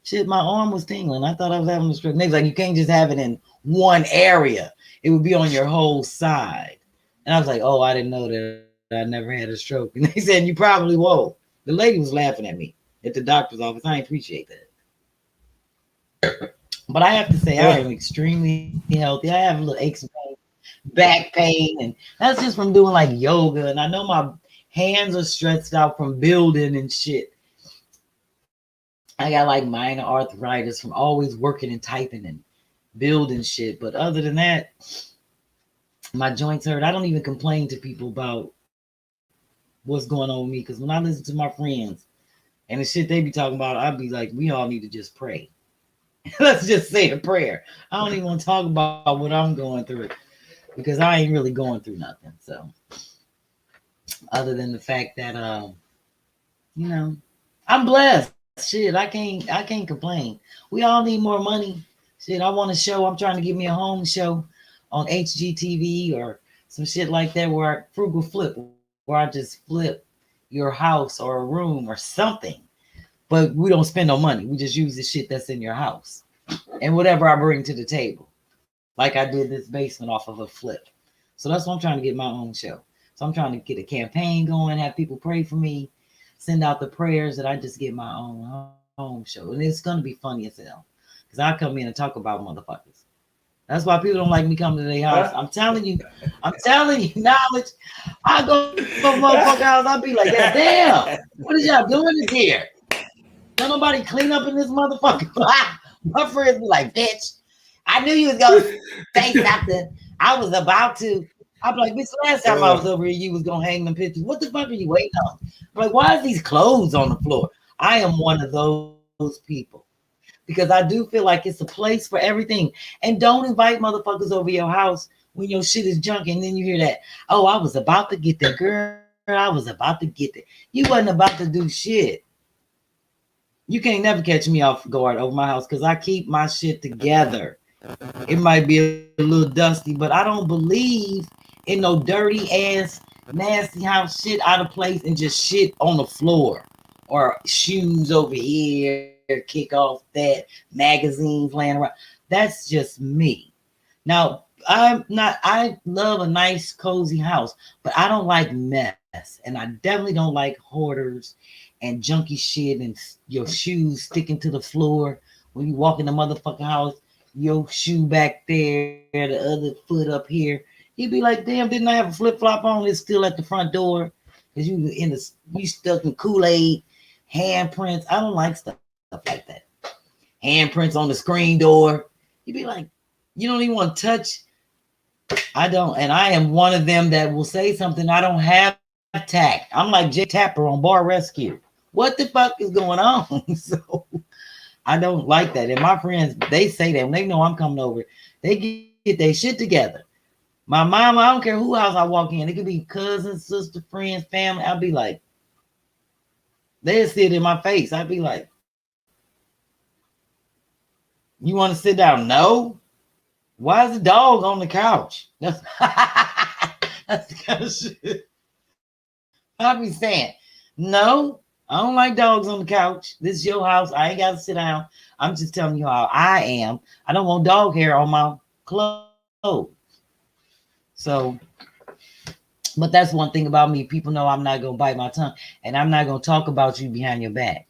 shit, my arm was tingling. I thought I was having a stroke. And they was like, you can't just have it in one area. It would be on your whole side. And I was like, oh, I didn't know that I never had a stroke. And they said, you probably won't. The lady was laughing at me at the doctor's office. I appreciate that. But I have to say, I am extremely healthy. I have a little aches and pains, back pain, and that's just from doing like yoga. And I know my hands are stretched out from building and shit. I got like minor arthritis from always working and typing and building shit. But other than that, my joints hurt. I don't even complain to people about what's going on with me because when I listen to my friends and the shit they be talking about, I'd be like, we all need to just pray. Let's just say a prayer. I don't even want to talk about what I'm going through because I ain't really going through nothing. So other than the fact that you know, I'm blessed. Shit, I can't complain. We all need more money. Shit, I want a show. I'm trying to give me a home show on HGTV or some shit like that where frugal flip, where I just flip your house or a room or something. But we don't spend no money. We just use the shit that's in your house and whatever I bring to the table. Like I did this basement off of a flip. So that's what I'm trying to get my own show. So I'm trying to get a campaign going, have people pray for me, send out the prayers that I just get my own home show. And it's going to be funny as hell because I come in and talk about motherfuckers. That's why people don't like me coming to their house. I'm telling you, knowledge. I go to a motherfucker house, I'll be like, damn, what is y'all doing in here? Don't nobody clean up in this motherfucker. My friends be like, bitch, I knew you was going to say something. I was about to. I'm like, bitch, last time I was over here, you was going to hang them pictures. What the fuck are you waiting on? I'm like, why is these clothes on the floor? I am one of those people. Because I do feel like it's a place for everything. And don't invite motherfuckers over your house when your shit is junk. And then you hear that, oh, I was about to get that girl. I was about to get that. You wasn't about to do shit. You can't never catch me off guard over my house because I keep my shit together. It might be a little dusty, but I don't believe in no dirty ass, nasty house shit out of place and just shit on the floor or shoes over here, kick off that, magazines laying around. That's just me. Now, I love a nice, cozy house, but I don't like mess. And I definitely don't like hoarders and junky shit and your shoes sticking to the floor when you walk in the motherfucking house, your shoe back there, the other foot up here. You'd be like, damn, didn't I have a flip-flop on? It's still at the front door. because you stuck in Kool-Aid, handprints. I don't like stuff like that. Handprints on the screen door. You be like, you don't even want to touch. I don't, and I am one of them that will say something. I don't have tact. I'm like Jay Tapper on Bar Rescue. What the fuck is going on? So I don't like that. And my friends, they say that when they know I'm coming over, they get their shit together. My mama, I don't care who house I walk in. It could be cousins, sister, friends, family. I'll be like, they'll sit in my face. I'd be like, you want to sit down? No. Why is the dog on the couch? That's the kind of shit I'll be saying. No, I don't like dogs on the couch. This is your house. I ain't got to sit down. I'm just telling you how I am. I don't want dog hair on my clothes. So, but that's one thing about me. People know I'm not going to bite my tongue, and I'm not going to talk about you behind your back.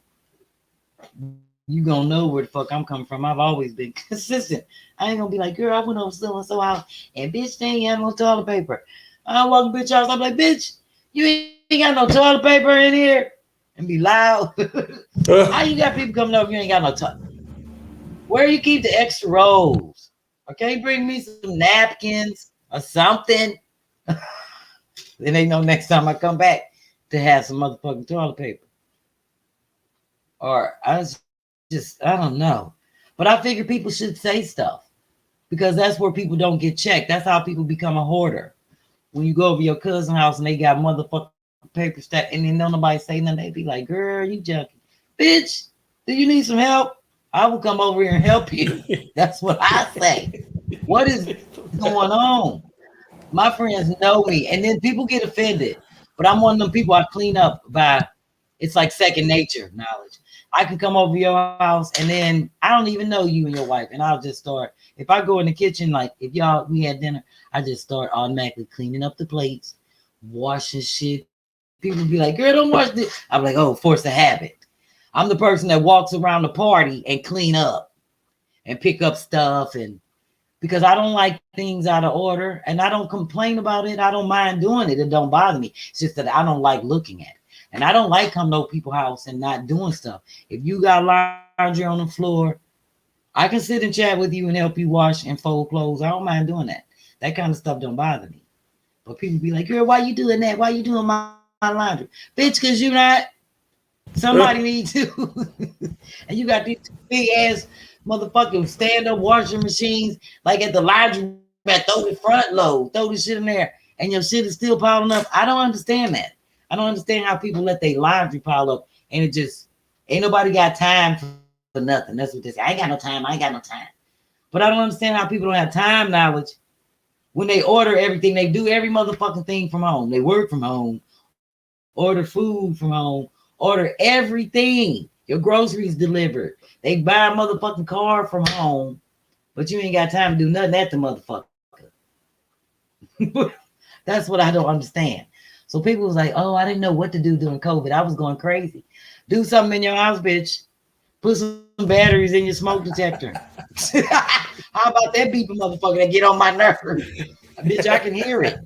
You gonna know where the fuck I'm coming from. I've always been consistent. I ain't gonna be like, girl, I went over so house and bitch, they ain't got no toilet paper. I walk bitch house. I'm like, bitch, you ain't got no toilet paper in here, and be loud. How you got people coming over? You ain't got no toilet. Where you keep the extra rolls? Okay, bring me some napkins or something. Then they know next time I come back to have some motherfucking toilet paper. Or I don't know. But I figure people should say stuff because that's where people don't get checked. That's how people become a hoarder. When you go over your cousin's house and they got motherfucking paper stack and then nobody say nothing, they be like, girl, you junkie. Bitch, do you need some help? I will come over here and help you. That's what I say. What is going on? My friends know me. And then people get offended. But I'm one of them people I clean up by, it's like second nature knowledge. I can come over your house and then I don't even know you and your wife. And I'll just start, if I go in the kitchen, like if we had dinner, I just start automatically cleaning up the plates, washing shit. People be like, girl, don't wash this. I'm like, oh, force a habit. I'm the person that walks around the party and clean up and pick up stuff. And because I don't like things out of order and I don't complain about it. I don't mind doing it. It don't bother me. It's just that I don't like looking at it. And I don't like coming to people's house and not doing stuff. If you got laundry on the floor, I can sit and chat with you and help you wash and fold clothes. I don't mind doing that. That kind of stuff don't bother me. But people be like, girl, why you doing that? Why you doing my laundry? Bitch, because you not. Somebody needs to. And you got these big ass motherfucking stand-up washing machines like at the laundry mat, throw the front load, throw the shit in there, and your shit is still piling up. I don't understand that. I don't understand how people let their laundry pile up and it just ain't nobody got time for nothing. That's what they say. I ain't got no time. But I don't understand how people don't have time knowledge when they order everything. They do every motherfucking thing from home. They work from home, order food from home, order everything. Your groceries delivered. They buy a motherfucking car from home, but you ain't got time to do nothing at the motherfucker. That's what I don't understand. So people was like, oh, I didn't know what to do during COVID. I was going crazy. Do something in your house, bitch. Put some batteries in your smoke detector. How about that beeping motherfucker that get on my nerves? Bitch, I can hear it.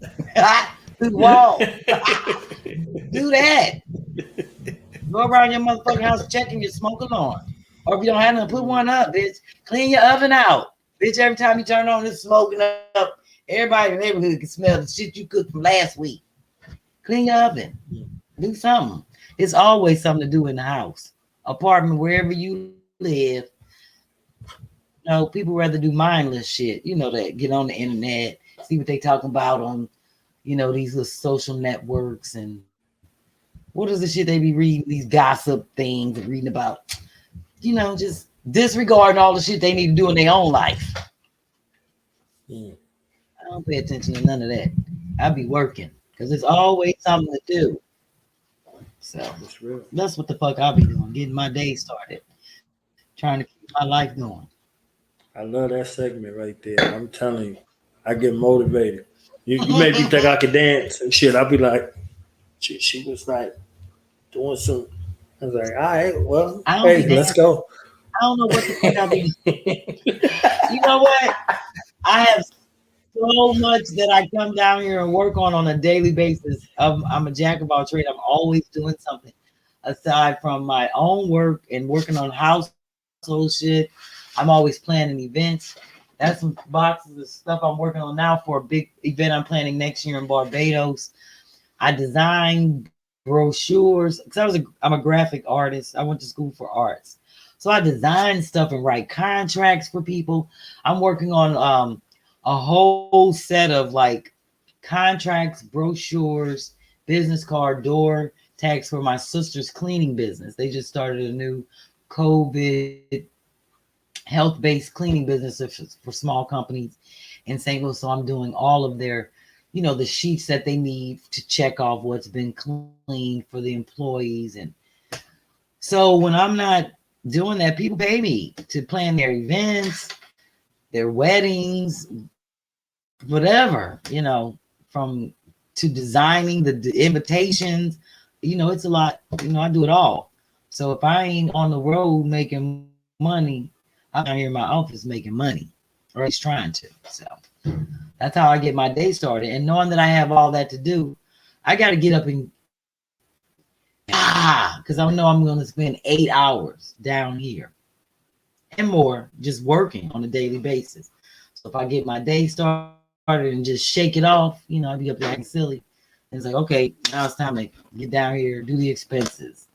Through the wall. Do that. Go around your motherfucking house checking your smoke alarm. Or if you don't have none, put one up, bitch. Clean your oven out. Bitch, every time you turn on, it's smoking up. Everybody in the neighborhood can smell the shit you cooked from last week. Clean your oven. Do something. It's always something to do in the house. Apartment, wherever you live. No, people rather do mindless shit. You know that. Get on the internet, see what they talking about on, these little social networks and what is the shit they be reading, these gossip things and reading about. Just disregarding all the shit they need to do in their own life. I don't pay attention to none of that. I be working. Because there's always something to do. So that's what the fuck I'll be doing. Getting my day started. Trying to keep my life going. I love that segment right there. I'm telling you. I get motivated. You make me think I could dance and shit. I'll be like, she was like doing some. I was like, all right, well, hey, let's go. I don't know what the fuck I be. You know what? I have so much that I come down here and work on a daily basis. I'm a jack of all trades. I'm always doing something aside from my own work and working on household shit. I'm always planning events. That's some boxes of stuff I'm working on now for a big event I'm planning next year in Barbados. I design brochures because I'm a graphic artist. I went to school for arts. So I design stuff and write contracts for people. I'm working on a whole set of like contracts, brochures, business card, door tags for my sister's cleaning business. They just started a new COVID health-based cleaning business for small companies in St. Louis. So I'm doing all of their, the sheets that they need to check off what's been cleaned for the employees. And so when I'm not doing that, people pay me to plan their events, their weddings, whatever, from to designing the invitations. It's a lot. I do it all. So if I ain't on the road making money, I'm out here in my office making money, or at least trying to. So that's how I get my day started. And knowing that I have all that to do, I got to get up and because I know I'm going to spend 8 hours down here and more just working on a daily basis. So if I get my day started and just shake it off, I'd be up there acting silly. And it's like, okay, now it's time to get down here, do the expenses,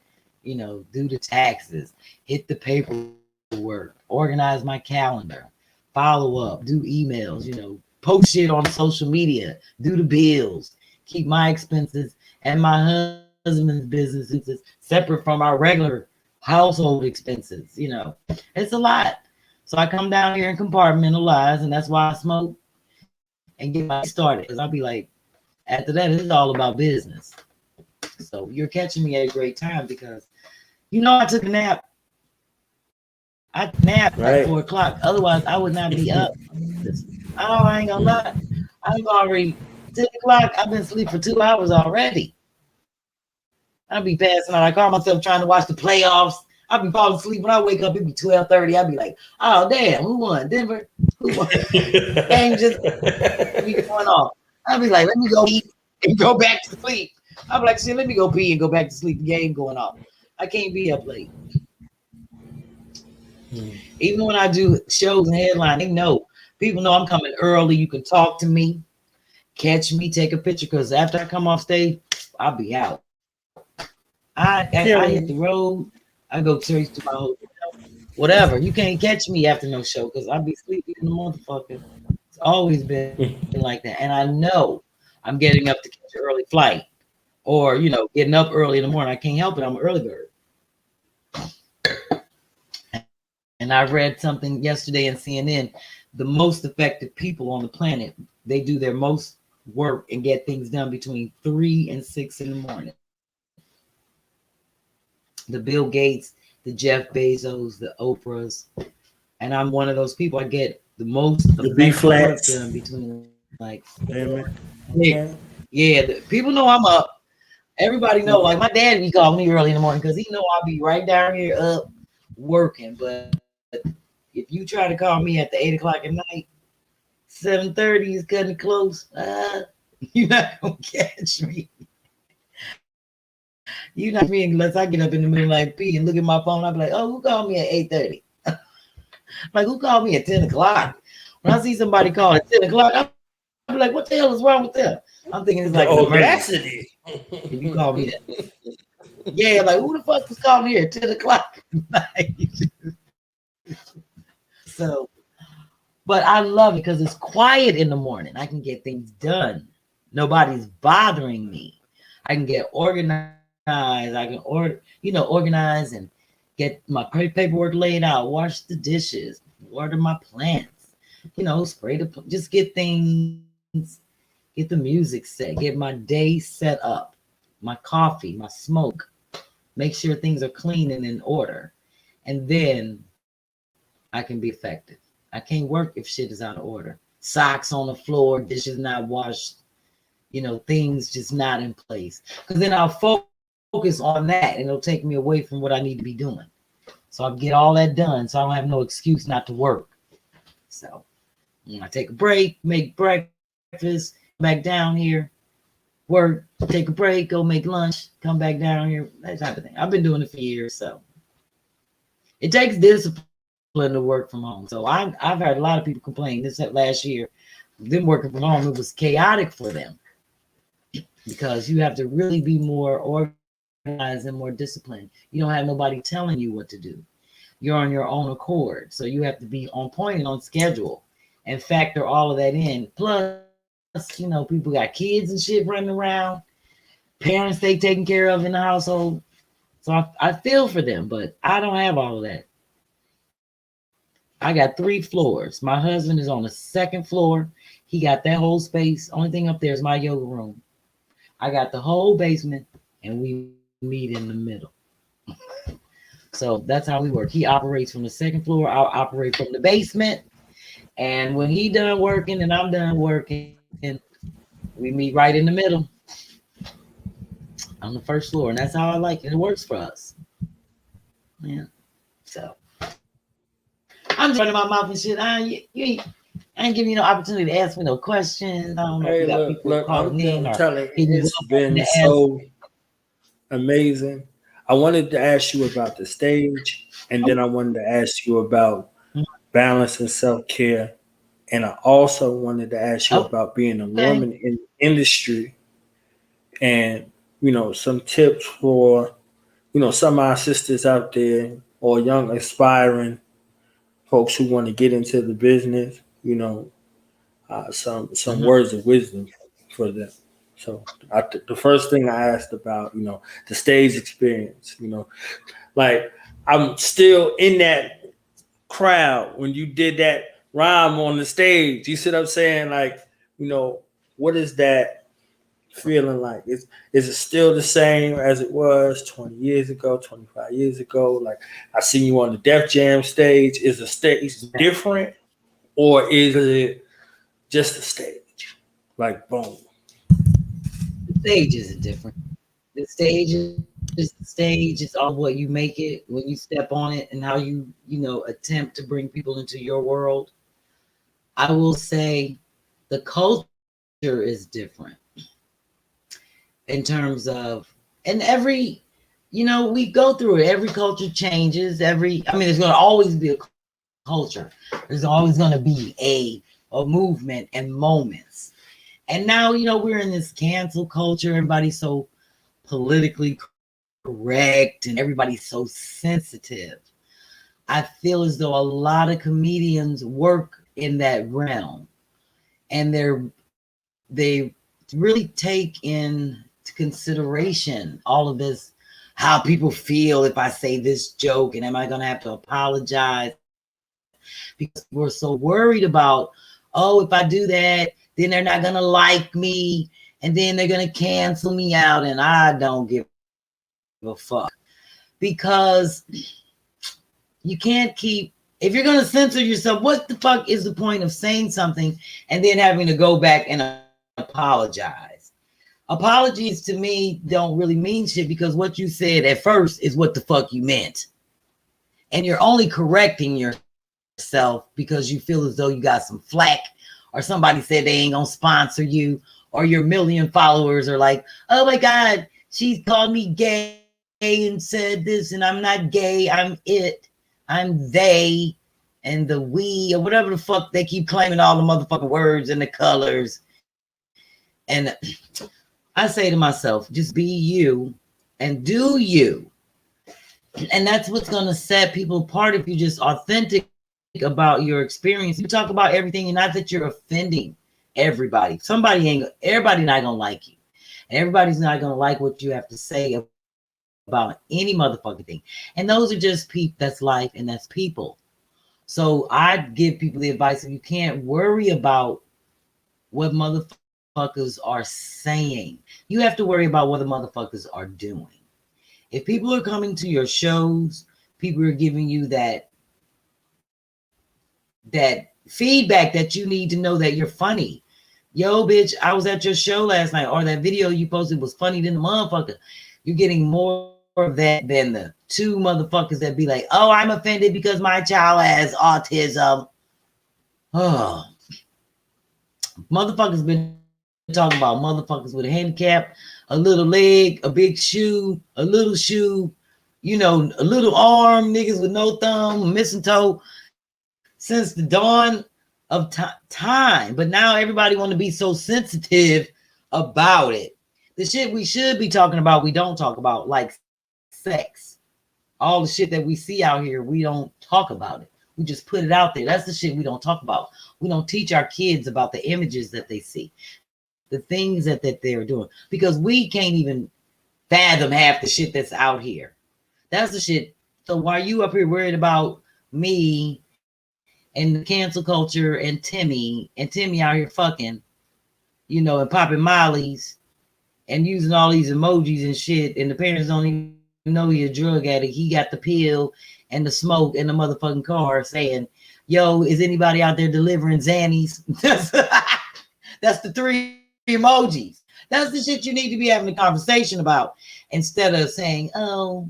do the taxes, hit the paperwork, organize my calendar, follow up, do emails, post shit on social media, do the bills, keep my expenses and my husband's businesses separate from our regular household expenses. It's a lot. So I come down here and compartmentalize, and that's why I smoke and get my started. Because I'll be like, after that, it's all about business. So you're catching me at a great time because, I took a nap. I napped at 4 o'clock. Otherwise, I would not be up. I ain't gonna lie. I'm already 10 o'clock. I've been asleep for 2 hours already. I'll be passing out. I call myself trying to watch the playoffs. I'll be falling asleep. When I wake up, it'd be 12:30. I'll be like, oh, damn, who won? Denver? Who won? Game just be going off. I'll be like, let me go eat and go back to sleep. I'll be like, shit, let me go pee and go back to sleep. The game going off. I can't be up late. Even when I do shows and headline, people know I'm coming early. You can talk to me, catch me, take a picture. Because after I come off stage, I'll be out. I hit the road. I go straight to my hotel. Whatever. You can't catch me after no show because I'll be sleeping in the motherfucker. It's always been like that. And I know I'm getting up to catch an early flight or, getting up early in the morning. I can't help it. I'm an early bird. And I read something yesterday in CNN. The most effective people on the planet, they do their most work and get things done between 3 and 6 in the morning. The Bill Gates, the Jeff Bezos, the Oprahs, and I'm one of those people. I get the most the B-Flat done between people know I'm up. Everybody know, like my dad be calling me early in the morning because he know I'll be right down here up working. But if you try to call me at the 8 o'clock at night, 7:30 is cutting it close. You're not gonna catch me. You know me unless I get up in the middle like pee and look at my phone. I'll be like, oh, who called me at 8:30? Like, who called me at 10 o'clock? When I see somebody call at 10 o'clock, I'm like, what the hell is wrong with them? I'm thinking it's like audacity. If you call me that. Yeah, like who the fuck was calling here at 10 o'clock? So, but I love it because it's quiet in the morning. I can get things done. Nobody's bothering me. I can get organized. I can organize and get my paperwork laid out, wash the dishes, water my plants, spray just get things, get the music set, get my day set up, my coffee, my smoke, make sure things are clean and in order. And then I can be effective. I can't work if shit is out of order. Socks on the floor, dishes not washed, things just not in place. Because then I'll focus on that and it'll take me away from what I need to be doing. So I'll get all that done so I don't have no excuse not to work. So I take a break, make breakfast, breakfast, back down here, work, take a break, go make lunch, come back down here, that type of thing. I've been doing it for years, so it takes discipline to work from home. So I've heard a lot of people complain this last year, them working from home, it was chaotic for them because you have to really be more organized and more disciplined. You don't have nobody telling you what to do. You're on your own accord, so you have to be on point and on schedule and factor all of that in. Plus, you know, people got kids and shit running around, parents they taking care of in the household. So I feel for them, but I don't have all of that. I got 3 floors. My husband is on the 2nd floor. He got that whole space. Only thing up there is my yoga room. I got the whole basement, and we meet in the middle. So that's how we work. He operates from the 2nd floor. I'll operate from the basement. And when he done working and I'm done working, we meet right in the middle on the 1st floor. And that's how I like it. It works for us. Yeah. So I'm just running my mouth and shit. I ain't giving you no opportunity to ask me no questions. I don't know if you got people calling in or telling you, it's been so amazing. I wanted to ask you about the stage, and then I wanted to ask you about balance and self-care. And I also wanted to ask you about being a woman in the industry and, you know, some tips for, you know, some of our sisters out there or young aspiring folks who want to get into the business, you know, some words of wisdom for them. So the first thing I asked about, you know, the stage experience, you know, like I'm still in that crowd when you did that rhyme on the stage. You see what I'm saying? Like, you know, what is that feeling like? Is it still the same as it was 20 years ago, 25 years ago? Like I seen you on the Def Jam stage. Is the stage different or is it just a stage? Like boom. The stage isn't different. The stage is just the stage. It's all what you make it when you step on it and how you attempt to bring people into your world. I will say the culture is different in terms of, and every, we go through it. Every culture changes. There's going to always be a culture. There's always going to be a movement and moments. And now, we're in this cancel culture. Everybody's so politically correct and everybody's so sensitive. I feel as though a lot of comedians work in that realm and they really take into consideration all of this, how people feel if I say this joke and am I going to have to apologize, because we're so worried about, if I do that, then they're not going to like me and then they're going to cancel me out, and I don't give a fuck, because you can't keep, if you're going to censor yourself, what the fuck is the point of saying something and then having to go back and apologize? Apologies to me don't really mean shit, because what you said at first is what the fuck you meant. And you're only correcting yourself because you feel as though you got some flack, or somebody said they ain't gonna sponsor you, or your million followers are like, oh my God, she called me gay and said this, and I'm not gay, I'm it. I'm they and the we, or whatever the fuck they keep claiming, all the motherfucking words and the colors. And I say to myself, just be you and do you. And that's what's going to set people apart if you're just authentic about your experience. You talk about everything, and not that you're offending everybody. Everybody not going to like you. And everybody's not going to like what you have to say about any motherfucking thing. And those are just people. That's life and that's people. So I give people the advice that you can't worry about what motherfuckers are saying. You have to worry about what the motherfuckers are doing. If people are coming to your shows, people are giving you that feedback that you need to know that you're funny. Yo, bitch, I was at your show last night, or that video you posted was funny than the motherfucker. You're getting more of that than the 2 motherfuckers that be like, oh, I'm offended because my child has autism. Oh, Motherfuckers been talking about motherfuckers with a handicap, a little leg, a big shoe, a little shoe, you know, a little arm, niggas with no thumb, missing toe, since the dawn of time. But now everybody want to be so sensitive about it. The shit we should be talking about, we don't talk about, like sex. All the shit that we see out here, we don't talk about it. We just put it out there. That's the shit we don't talk about. We don't teach our kids about the images that they see, the things that they're doing, because we can't even fathom half the shit that's out here. That's the shit. So why are you up here worried about me and the cancel culture and Timmy out here fucking, you know, and popping mollies and using all these emojis and shit, and the parents don't even know he a drug addict. He got the pill and the smoke in the motherfucking car saying, yo, is anybody out there delivering Xannies? That's the 3 emojis. That's the shit you need to be having a conversation about, instead of saying, oh,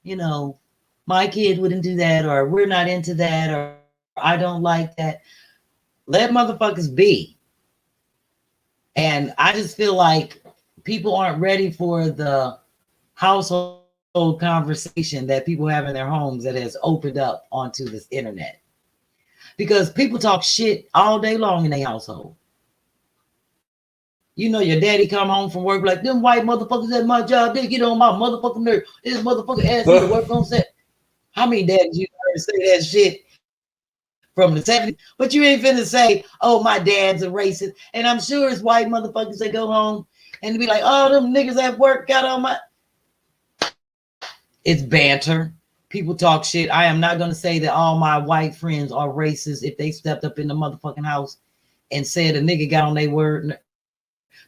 you know, my kid wouldn't do that, or we're not into that, or I don't like that. Let motherfuckers be. And I just feel like people aren't ready for the household conversation that people have in their homes that has opened up onto this internet. Because people talk shit all day long in their household. You know, your daddy come home from work like, them white motherfuckers at my job, they get on my motherfucking nerve. This motherfucker asked me to work on set. How many daddies you heard say that shit from the 70s? But you ain't finna say, oh, my dad's a racist. And I'm sure it's white motherfuckers that go home and be like, oh, them niggas at work got on my... It's banter. People talk shit. I am not going to say that all my white friends are racist if they stepped up in the motherfucking house and said a nigga got on their word.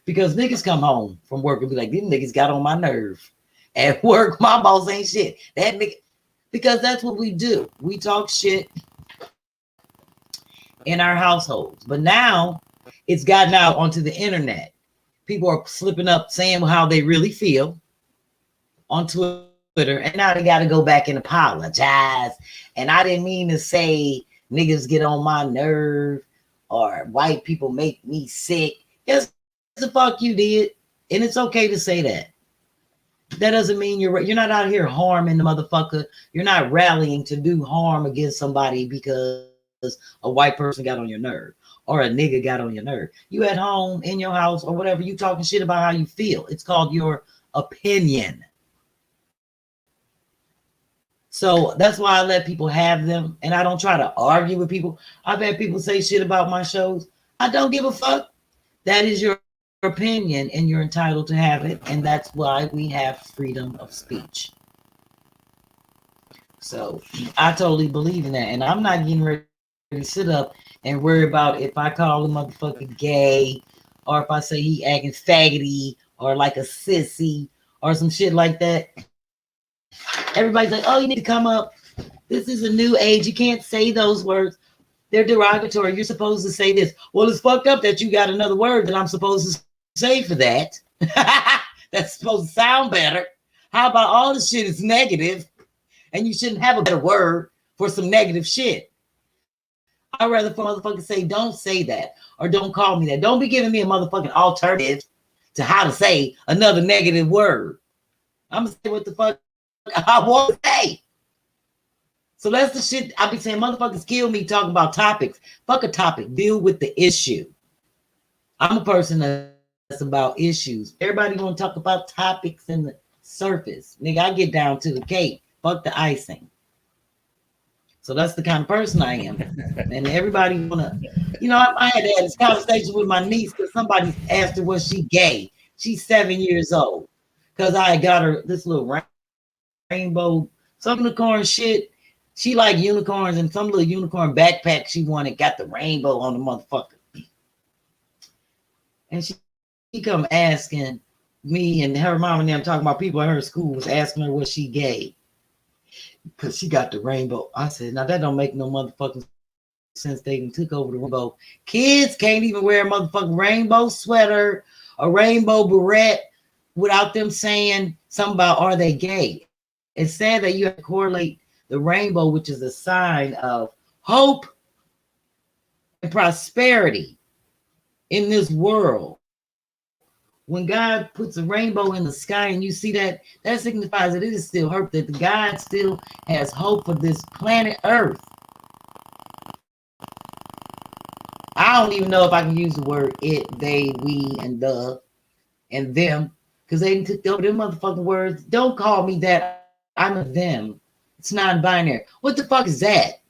Because niggas come home from work and be like, these niggas got on my nerve. At work, my boss ain't shit. That nigga, because that's what we do. We talk shit in our households. But now it's gotten out onto the internet. People are slipping up saying how they really feel on Twitter. And now they got to go back and apologize. And I didn't mean to say niggas get on my nerve or white people make me sick. Yes, the fuck you did. And it's okay to say that. That doesn't mean you're not out here harming the motherfucker. You're not rallying to do harm against somebody because a white person got on your nerve or a nigga got on your nerve. You at home in your house or whatever, you talking shit about how you feel. It's called your opinion. So that's why I let people have them, and I don't try to argue with people. I've had people say shit about my shows. I don't give a fuck. That is your opinion, and you're entitled to have it, and that's why we have freedom of speech. So I totally believe in that, and I'm not getting ready to sit up and worry about if I call a motherfucker gay, or if I say he acting faggoty, or like a sissy, or some shit like that. Everybody's like, oh, you need to come up. This is a new age. You can't say those words. They're derogatory. You're supposed to say this. Well, it's fucked up that you got another word that I'm supposed to say for that. That's supposed to sound better. How about all the shit is negative and you shouldn't have a better word for some negative shit? I'd rather for motherfuckers say, don't say that, or don't call me that. Don't be giving me a motherfucking alternative to how to say another negative word. I'm gonna say what the fuck I want to say. So that's the shit I be saying. Motherfuckers kill me talking about topics. Fuck a topic. Deal with the issue. I'm a person that's about issues. Everybody want to talk about topics and the surface. Nigga, I get down to the cake. Fuck the icing. So that's the kind of person I am. And everybody wanna, you know, I had to have this conversation with my niece because somebody asked her was she gay. She's 7 years old. Because I got her this little rainbow, some unicorn shit. She like unicorns, and some little unicorn backpack she wanted got the rainbow on the motherfucker. And she come asking me, and her mom and them talking about people at her school was asking her was she gay because she got the rainbow. I said, now that don't make no motherfucking sense. They took over the rainbow. Kids can't even wear a motherfucking rainbow sweater, a rainbow beret, without them saying something about are they gay. It's sad that you have to correlate the rainbow, which is a sign of hope and prosperity, in this world. When God puts a rainbow in the sky and you see that, that signifies that it is still hope, that the God still has hope for this planet Earth. I don't even know if I can use the word it, they, we, and the, and them, because they took over them motherfucking words. Don't call me that. I'm a them. It's non-binary. What the fuck is that?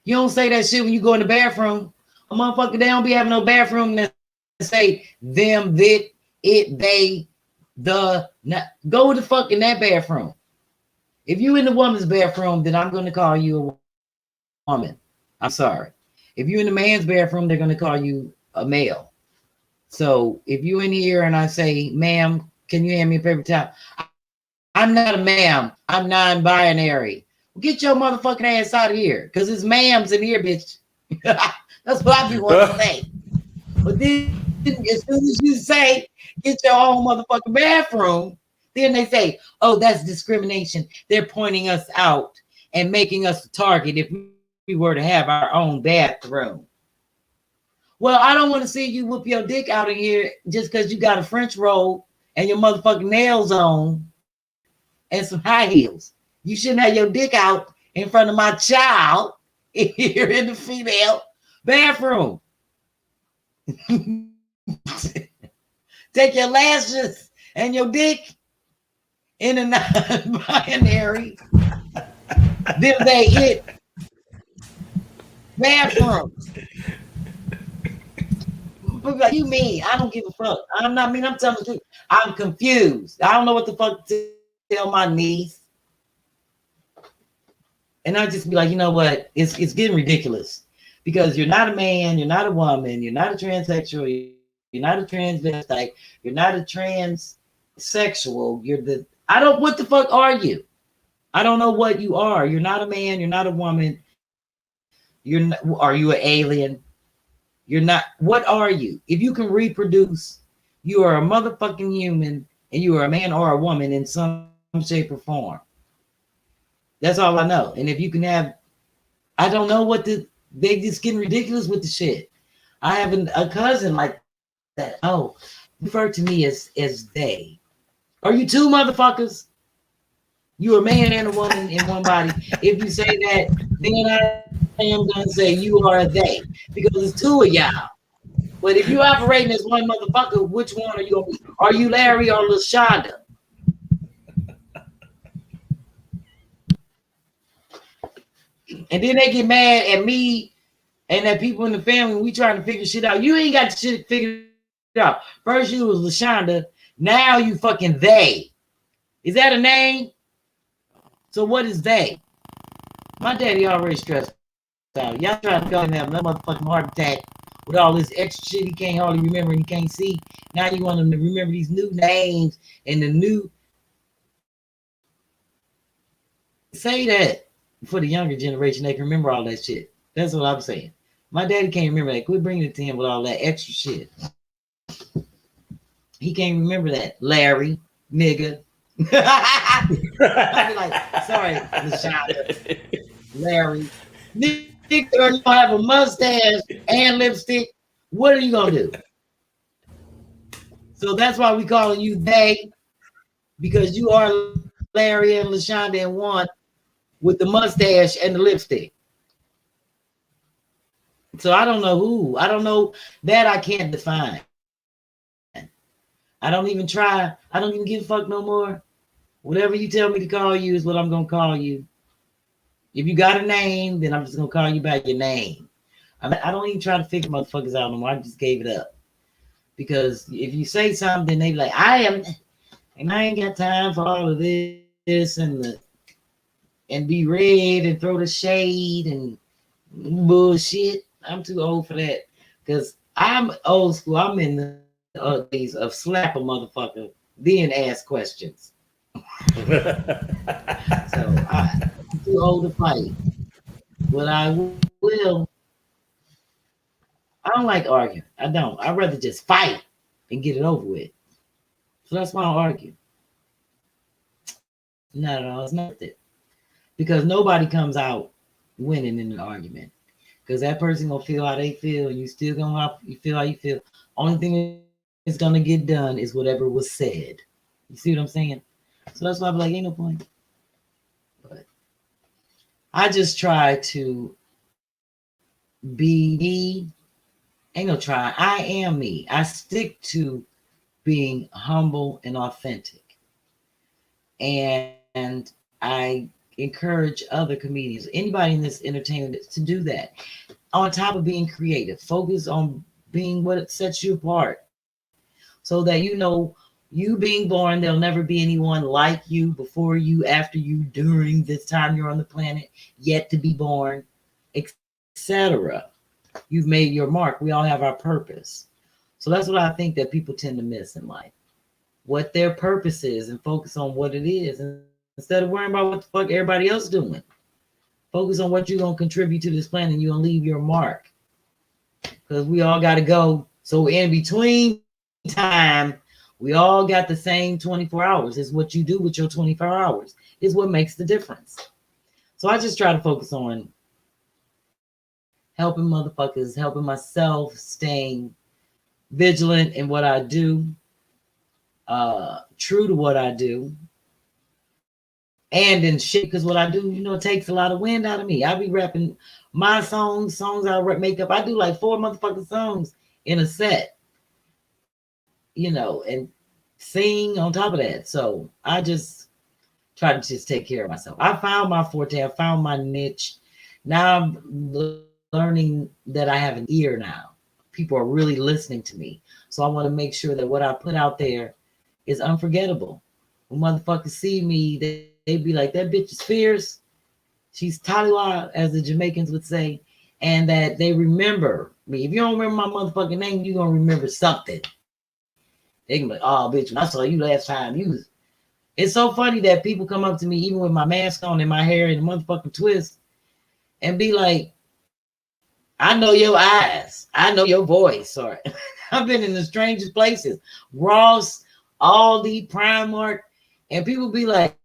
You don't say that shit when you go in the bathroom. A motherfucker, they don't be having no bathroom that say them, that, it, they, the. Not, go the fuck in that bathroom. If you in the woman's bathroom, then I'm going to call you a woman. I'm sorry. If you're in the man's bathroom, they're going to call you a male. So if you in here and I say, ma'am, can you hand me a paper towel? I'm not a ma'am. I'm non-binary. Get your motherfucking ass out of here, because it's ma'ams in here, bitch. That's what I be wanting to say. But then as soon as you say, get your own motherfucking bathroom, then they say, oh, that's discrimination. They're pointing us out and making us a target if we were to have our own bathroom. Well, I don't want to see you whip your dick out of here just because you got a French roll and your motherfucking nails on and some high heels. You shouldn't have your dick out in front of my child here in the female bathroom. Take your lashes and your dick in a non-binary. Then they hit bathroom. Like, you mean I don't give a fuck? I'm not mean. I'm telling the truth. I'm confused. I don't know what the fuck to tell my niece. And I just be like, you know what? It's getting ridiculous, because you're not a man, you're not a woman, you're not a transsexual, you're not a transvestite, you're not a transsexual. You're the what the fuck are you? I don't know what you are. You're not a man, you're not a woman. You're not, are you an alien? You're not. What are you? If you can reproduce, you are a motherfucking human, and you are a man or a woman in some shape or form. That's all I know. And if you can have, I don't know what they just getting ridiculous with the shit. I have a cousin like that. Oh, refer to me as they. Are you two motherfuckers? You're a man and a woman in one body. If you say that, then I am going to say you are a they, because it's two of y'all. But if you're operating as one motherfucker, which one are you going to be? Are you Larry or LaShonda? And then they get mad at me and at people in the family when we trying to figure shit out. You ain't got the shit figured out. First you was LaShonda, now you fucking they. Is that a name? So what is they? My daddy already stressed out. Y'all trying to go and have another motherfucking heart attack with all this extra shit he can't hardly remember and he can't see. Now you want him to remember these new names and the new. Say that for the younger generation, they can remember all that shit. That's what I'm saying. My daddy can't remember that. Quit bringing it to him with all that extra shit. He can't remember that. Larry, nigga. I'd be like, sorry, LaShonda, Larry. Nigga, you gonna have a mustache and lipstick. What are you gonna do? So that's why we calling you they, because you are Larry and LaShonda in one with the mustache and the lipstick. So I don't know who. I don't know that. I can't define. I don't even try. I don't even give a fuck no more. Whatever you tell me to call you is what I'm going to call you. If you got a name, then I'm just going to call you by your name. I don't even try to figure motherfuckers out no more. I just gave it up. Because if you say something, they be like, I ain't got time for all of this and be red and throw the shade and bullshit. I'm too old for that. Because I'm old school. I'm in the days of slap a motherfucker, then ask questions. So I'm too old to fight. But I will. I don't like arguing. I don't. I'd rather just fight and get it over with. So that's why I argue. Not at all. It's not that. Because nobody comes out winning in an argument. because that person gonna feel how they feel, and you still gonna feel how you feel. Only thing that's gonna get done is whatever was said. You see what I'm saying? So that's why I'm like, ain't no point. But I just try to be me. Ain't no try. I am me. I stick to being humble and authentic. And I encourage other comedians, anybody in this entertainment, to do that. On top of being creative, focus on being what sets you apart. So that you being born, there'll never be anyone like you, before you, after you, during this time you're on the planet, yet to be born, etc. You've made your mark. We all have our purpose. So that's what I think that people tend to miss in life. What their purpose is, and focus on what it is. And instead of worrying about what the fuck everybody else doing. Focus on what you're going to contribute to this planet, and you're going to leave your mark. Because we all got to go. So in between time, we all got the same 24 hours. It's what you do with your 24 hours is what makes the difference. So I just try to focus on helping motherfuckers, helping myself, staying vigilant in what I do, true to what I do, and in shit, because what I do, it takes a lot of wind out of me. I be rapping my songs I make up. I do like 4 motherfucking songs in a set, and sing on top of that. So I just try to just take care of myself. I found my forte. I found my niche. Now I'm learning that I have an ear now. People are really listening to me. So I want to make sure that what I put out there is unforgettable. When motherfuckers see me, they be like, that bitch is fierce. She's taliwa, as the Jamaicans would say. And that they remember me. If you don't remember my motherfucking name, you're going to remember something. They can be like, oh, bitch, when I saw you last time, It's so funny that people come up to me, even with my mask on and my hair and the motherfucking twist, and be like, I know your eyes. I know your voice. Or I've been in the strangest places. Ross, Aldi, Primark. And people be like,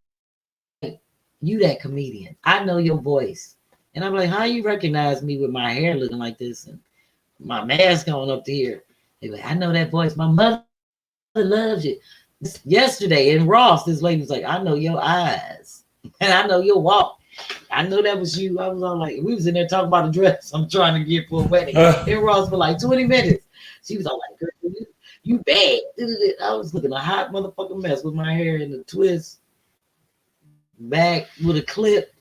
you that comedian. I know your voice. And I'm like, how you recognize me with my hair looking like this and my mask on up to here? They're like, I know that voice. My mother loves you. Yesterday in Ross, this lady was like, I know your eyes. And I know your walk. I know that was you. I was all like, we was in there talking about a dress I'm trying to get for a wedding in Ross for like 20 minutes. She was all like, girl, you bad. I was looking a hot motherfucking mess with my hair in a twist, back with a clip,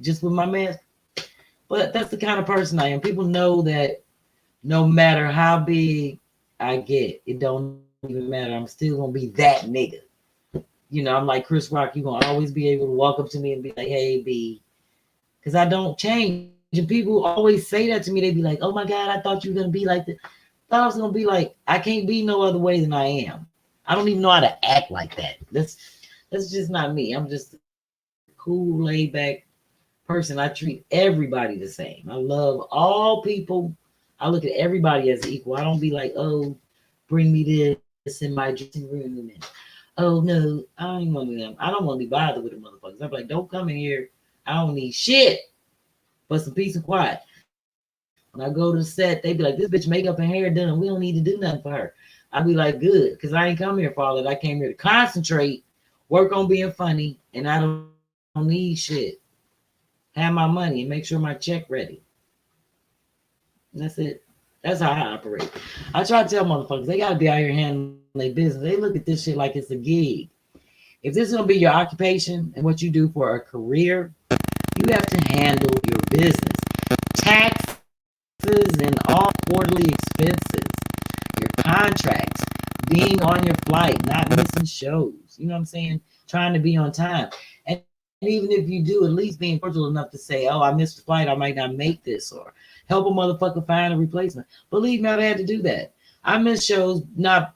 just with my mask. But that's the kind of person I am. People know that no matter how big I get, it don't even matter. I'm still gonna be that nigga. I'm like Chris Rock. You're gonna always be able to walk up to me and be like, hey, B, because I don't change. And people always say that to me. They be like, oh my God, I thought you were gonna be like this. I thought I was gonna be like, I can't be no other way than I am. I don't even know how to act like that. That's just not me. I'm just a cool, laid back person. I treat everybody the same. I love all people. I look at everybody as equal. I don't be like, oh, bring me this in my dressing room. And, oh no, I don't even want to them. I don't want to be bothered with the motherfuckers. I'm like, don't come in here. I don't need shit but some peace and quiet. When I go to the set, they be like, this bitch makeup and hair done. We don't need to do nothing for her. I be like, good, because I ain't come here for all that. I came here to concentrate, work on being funny, and I don't need shit. Have my money and make sure my check ready. And that's it. That's how I operate. I try to tell motherfuckers, they got to be out here handling their business. They look at this shit like it's a gig. If this is going to be your occupation and what you do for a career, you have to handle your business. Taxes and all quarterly expenses, your contracts, being on your flight, not missing shows. You know what I'm saying? Trying to be on time. And even if you do, at least being cordial enough to say, oh, I missed the flight, I might not make this, or help a motherfucker find a replacement. Believe me, I've had to do that. I miss shows not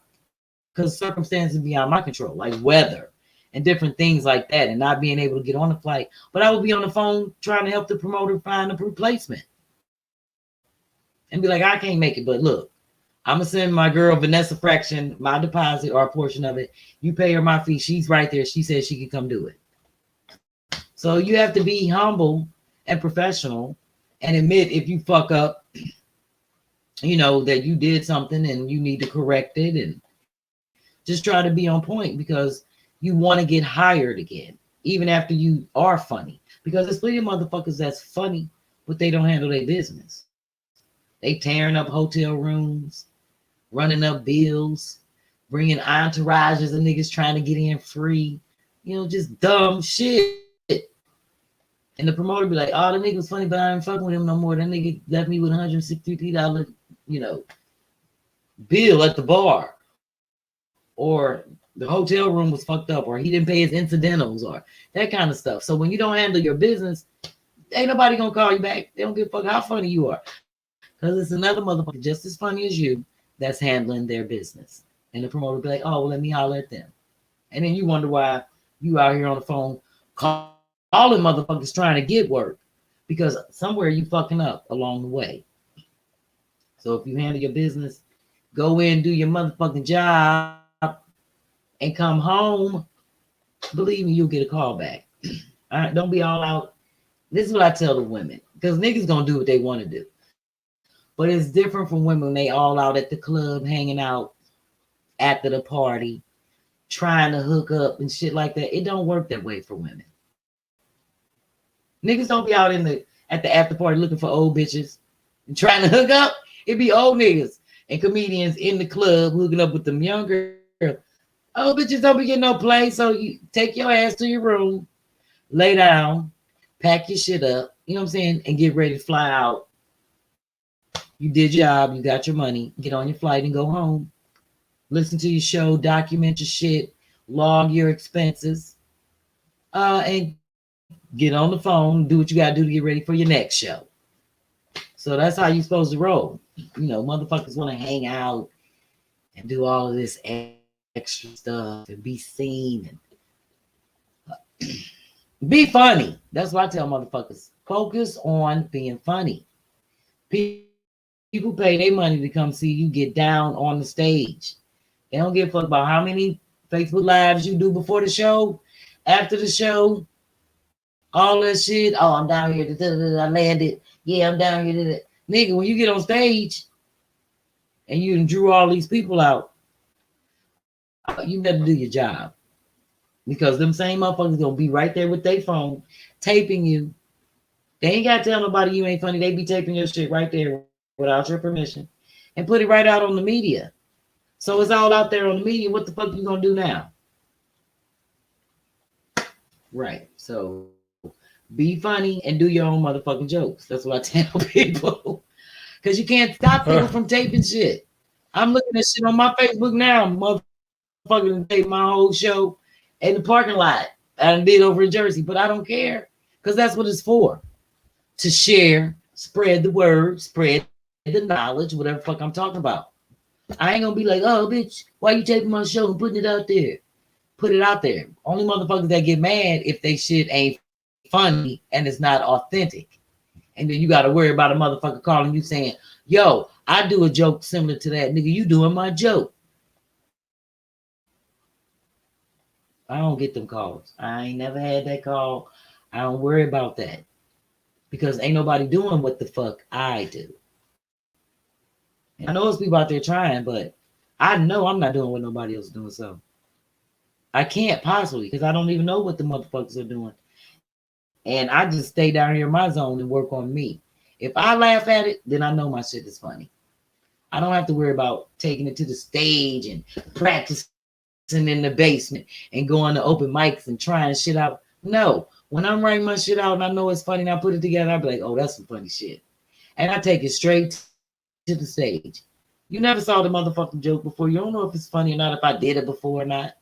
because circumstances beyond my control, like weather and different things like that, and not being able to get on the flight. But I would be on the phone trying to help the promoter find a replacement. And be like, I can't make it, but look, I'm going to send my girl Vanessa Fraction my deposit or a portion of it. You pay her my fee. She's right there. She says she can come do it. So you have to be humble and professional and admit if you fuck up, that you did something and you need to correct it, and just try to be on point because you want to get hired again, even after you are funny. Because there's plenty of motherfuckers that's funny, but they don't handle their business. They tearing up hotel rooms, running up bills, bringing entourages of niggas trying to get in free, just dumb shit. And the promoter be like, oh, the nigga was funny, but I ain't fucking with him no more. That nigga left me with $163, bill at the bar. Or the hotel room was fucked up, or he didn't pay his incidentals, or that kind of stuff. So when you don't handle your business, ain't nobody gonna call you back. They don't give a fuck how funny you are. Because it's another motherfucker just as funny as you that's handling their business. And the promoter be like, oh, well, let me holler at them. And then you wonder why you out here on the phone calling motherfuckers trying to get work, because somewhere you fucking up along the way. So if you handle your business, go in, do your motherfucking job, and come home, believe me, you'll get a call back. All right, don't be all out. This is what I tell the women, because niggas gonna do what they want to do. But it's different from women when they all out at the club, hanging out after the party, trying to hook up and shit like that. It don't work that way for women. Niggas don't be out at the after party looking for old bitches and trying to hook up. It be old niggas and comedians in the club hooking up with them younger girls. Old bitches don't be getting no play, so you take your ass to your room, lay down, pack your shit up, you know what I'm saying, and get ready to fly out. You did your job, you got your money, get on your flight and go home. Listen to your show, document your shit, log your expenses, and get on the phone, do what you gotta do to get ready for your next show. So that's how you're supposed to roll. Motherfuckers want to hang out and do all of this extra stuff and be seen and be funny. That's what I tell motherfuckers. Focus on being funny. People pay their money to come see you get down on the stage. They don't give a fuck about how many Facebook Lives you do before the show, after the show, all that shit. Oh, I'm down here. I landed. Yeah, I'm down here. Nigga, when you get on stage and you drew all these people out, you better do your job. Because them same motherfuckers gonna be right there with their phone, taping you. They ain't gotta tell nobody you ain't funny. They be taping your shit right there without your permission and put it right out on the media. So it's all out there on the media. What the fuck you gonna do now? Right. So be funny and do your own motherfucking jokes. That's what I tell people. Because you can't stop people from taping shit. I'm looking at shit on my Facebook now. Motherfucking tape my whole show in the parking lot. I did over in Jersey, but I don't care. Because that's what it's for. To share, spread the word, spread the knowledge, whatever fuck I'm talking about. I ain't gonna be like, oh, bitch, why you taping my show and putting it out there? Put it out there. Only motherfuckers that get mad if they shit ain't funny and it's not authentic. And then you got to worry about a motherfucker calling you saying, yo, I do a joke similar to that. Nigga, you doing my joke. I don't get them calls. I ain't never had that call. I don't worry about that. Because ain't nobody doing what the fuck I do. And I know there's people out there trying, but I know I'm not doing what nobody else is doing. So I can't possibly, because I don't even know what the motherfuckers are doing. And I just stay down here in my zone and work on me. If I laugh at it, then I know my shit is funny. I don't have to worry about taking it to the stage and practicing in the basement and going to open mics and trying shit out. No, when I'm writing my shit out and I know it's funny and I put it together, I'll be like, oh, that's some funny shit. And I take it straight to the stage. You never saw the motherfucking joke before. You don't know if it's funny or not, if I did it before or not.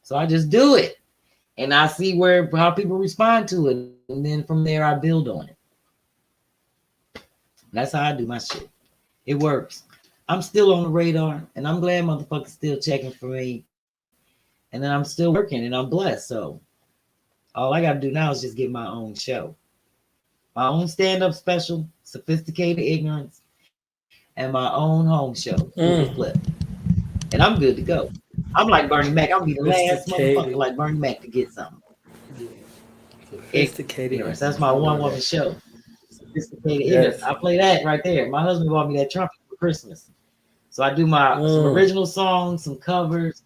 So I just do it. And I see how people respond to it. And then from there, I build on it. That's how I do my shit. It works. I'm still on the radar. And I'm glad motherfuckers still checking for me. And then I'm still working and I'm blessed. So all I got to do now is just get my own show. My own stand-up special, Sophisticated Ignorance, and my own home show, Flip. And I'm good to go. I'm like Bernie Mac. I'll be the last motherfucker like Bernie Mac to get something. Sophisticated. Ignorance. That's my one-woman show. Sophisticated Yes. Ignorance. I play that right there. My husband bought me that trumpet for Christmas. So I do some original songs, some covers.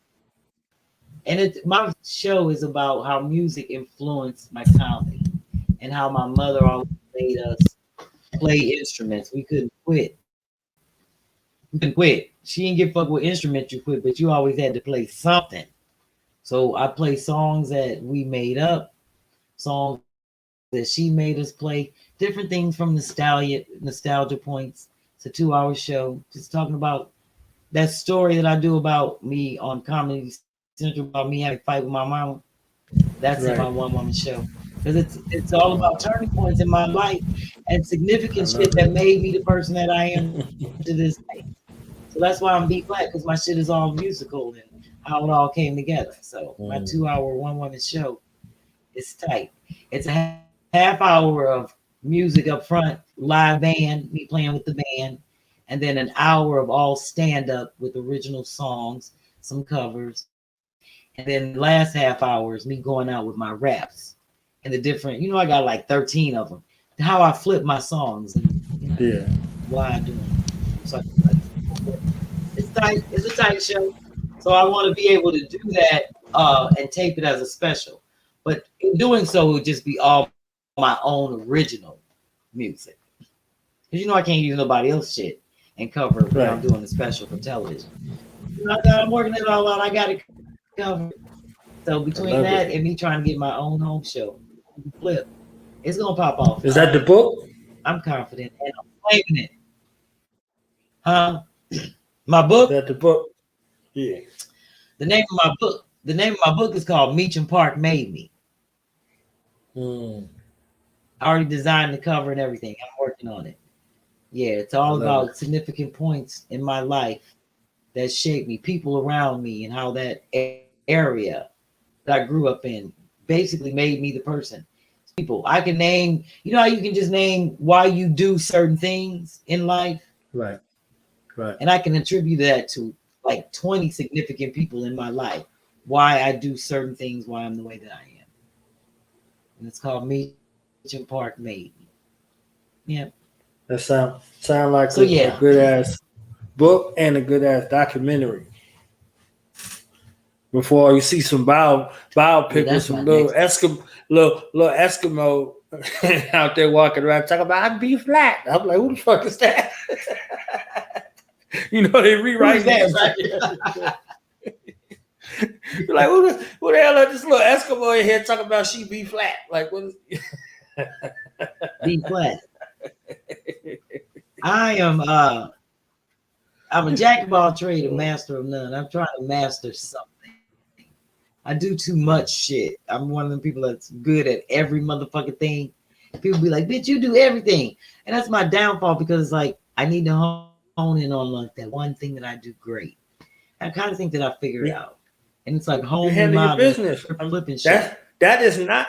And my show is about how music influenced my comedy and how my mother always made us play instruments. We couldn't quit. You can quit. She didn't give a fuck what instrument you quit, but you always had to play something. So I play songs that we made up, songs that she made us play, different things from nostalgia points. It's a 2-hour show, just talking about that story that I do about me on Comedy Central about me having a fight with my mama. That's in my one-woman show. Because it's all about turning points in my life and significant shit that made me the person that I am to this day. So that's why I'm B-Phlat, because my shit is all musical and how it all came together. So my 2-hour one-woman show is tight. It's a half hour of music up front, live band, me playing with the band, and then an hour of all stand-up with original songs, some covers. And then the last half hour is me going out with my raps and the different, I got like 13 of them. How I flip my songs and why I do them. So it's tight. It's a tight show. So I want to be able to do that and tape it as a special. But in doing so, it would just be all my own original music. Because I can't use nobody else's shit and cover it when I'm doing a special for television. I'm working it all out. I got it covered. So between that and me trying to get my own home show, flip, it's gonna pop off. Is that the book? I'm confident and I'm claiming it. Huh? My book? Is that the book? Yeah. The name of my book is called Meacham Park Made Me. I already designed the cover and everything. I'm working on it. Yeah, it's all about significant points in my life that shaped me, people around me, and how that area that I grew up in basically made me the person. People I can name, how you can just name why you do certain things in life. Right. And I can attribute that to like 20 significant people in my life, why I do certain things, why I'm the way that I am. And it's called Meacham Park Made Me. Yeah. That sound like a good ass book and a good ass documentary. Before you see some biopic with some little Eskimo out there walking around talking about I'm B-Phlat. I'm like, who the fuck is that? They rewrite that. Like, who the hell is this little Eskimo in here talking about she B-Phlat? Like, what is B-Phlat? I'm a jack of all trades, a master of none. I'm trying to master something. I do too much shit. I'm one of them people that's good at every motherfucking thing. People be like, bitch, you do everything. And that's my downfall because it's like, I need to hone in on like that one thing that I do great. I kind of think that I figured it out. And it's like home your business. Flipping shit. That is not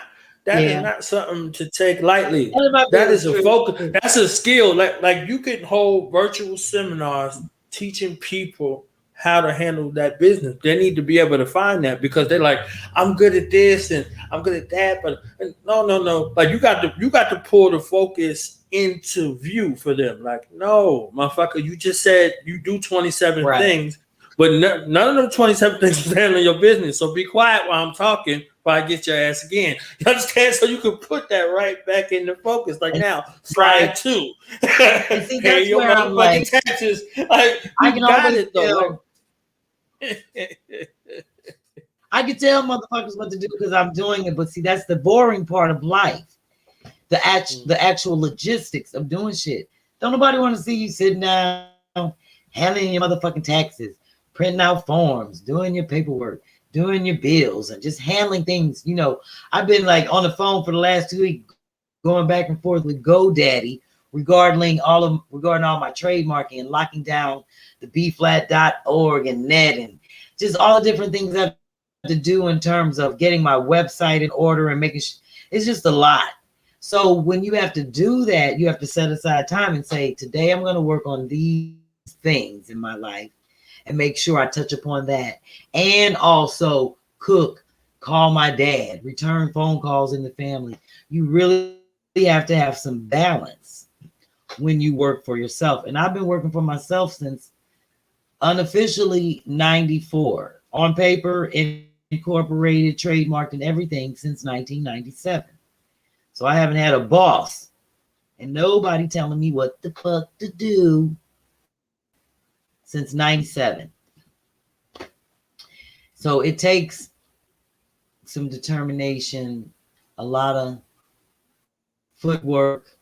something to take lightly. That is a focus. That's a skill. Like you can hold virtual seminars teaching people how to handle that business. They need to be able to find that because they're like, I'm good at this and I'm good at that, but no. Like you got to pull the focus into view for them. Like, no, motherfucker, you just said you do 27 things, but none of them 27 things is handling your business. So be quiet while I'm talking before I get your ass again. You understand? So you can put that right back into focus. Like now, slide 2. See, that's your where I'm like, taxes. Like, I can got always it though. I can tell motherfuckers what to do because I'm doing it, but see, that's the boring part of life. The actual logistics of doing shit. Don't nobody want to see you sitting down, handling your motherfucking taxes, printing out forms, doing your paperwork, doing your bills, and just handling things. I've been like on the phone for the last 2 weeks, going back and forth with GoDaddy regarding all my trademarking and locking down the B-Phlat.org and net and just all the different things I have to do in terms of getting my website in order and making it's just a lot. So when you have to do that, you have to set aside time and say, today I'm going to work on these things in my life and make sure I touch upon that. And also cook, call my dad, return phone calls in the family. You really have to have some balance when you work for yourself. And I've been working for myself since unofficially 94. On paper, incorporated, trademarked, and everything since 1997. So I haven't had a boss and nobody telling me what the fuck to do since 97. So it takes some determination, a lot of footwork,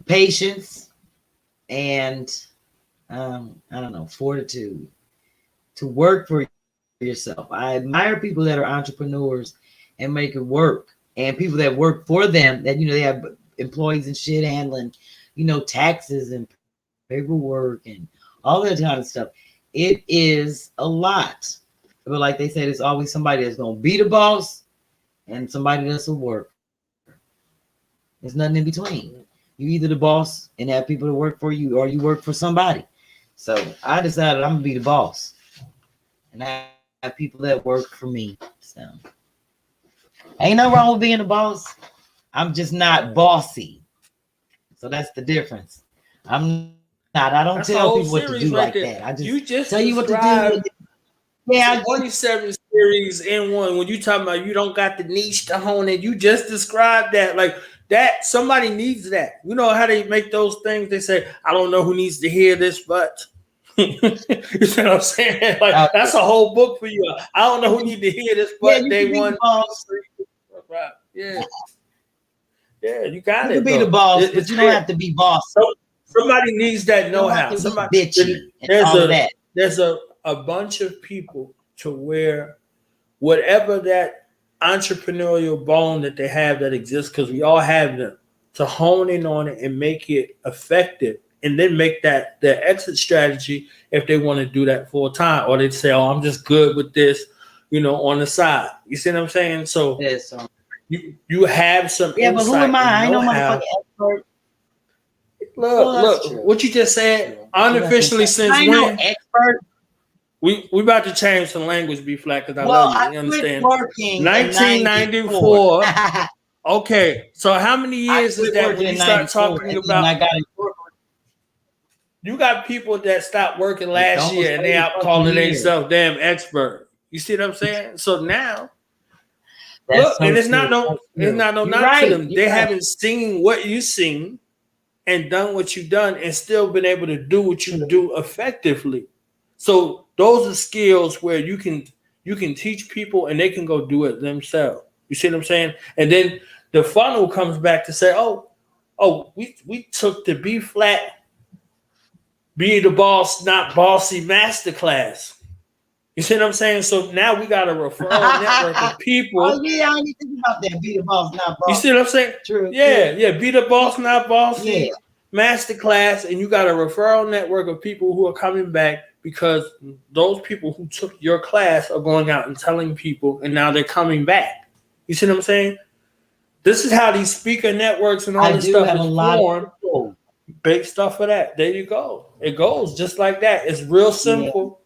patience, and I don't know, fortitude to work for yourself. I admire people that are entrepreneurs and make it work, and people that work for them, that, you know, they have employees and shit handling, you know, taxes and paperwork and all that kind of stuff. It is a lot. But like they said, it's always somebody that's going to be the boss and somebody that's a worker. There's nothing in between. You either the boss and have people to work for you, or you work for somebody. So I decided I'm going to be the boss. And I have people that work for me. So ain't no wrong with being a boss. I'm just not bossy. So that's the difference. I'm not. I don't tell people what to do like that. I just tell you what to do. Yeah, 27 series in one. When you talking about you don't got the niche to hone it, you just described that. Like that, somebody needs that. You know how they make those things? They say, I don't know who needs to hear this, but you know what I'm saying? Like that's a whole book for you. I don't know who need to hear this, but they want. Right. Yeah. Yeah, you got it. You can be the boss, but you don't have to be boss. So somebody needs that know-how. Somebody, there's a bunch of people to where whatever that entrepreneurial bone that they have that exists, because we all have them, to hone in on it and make it effective, and then make that their exit strategy if they want to do that full time, or they say, "Oh, I'm just good with this," you know, on the side. You see what I'm saying? So you have some insight. But who am I? I ain't no motherfucking expert. Look, what you just said. Unofficially, since when? No expert. We about to change the language, B-Phlat, because I love you. You understand? 1994. Okay, so how many years is that when you start talking about? You got people that stopped working last year and they out calling themselves damn expert. You see what I'm saying? So now, look, and it's not no knock to them. They haven't seen what you seen and done what you done and still been able to do what you do effectively. So those are skills where you can teach people and they can go do it themselves. You see what I'm saying? And then the funnel comes back to say, oh, we took the B-Phlat, be the boss, not bossy masterclass. You see what I'm saying? So now we got a referral network of people. Oh yeah, I need to think about that. Be the boss, not boss. You see what I'm saying? True. Yeah. Be the boss, not bossy. Yeah. Masterclass, and you got a referral network of people who are coming back because those people who took your class are going out and telling people, and now they're coming back. You see what I'm saying? This is how these speaker networks and all this stuff is formed. Big stuff for that. There you go. It goes just like that. It's real simple,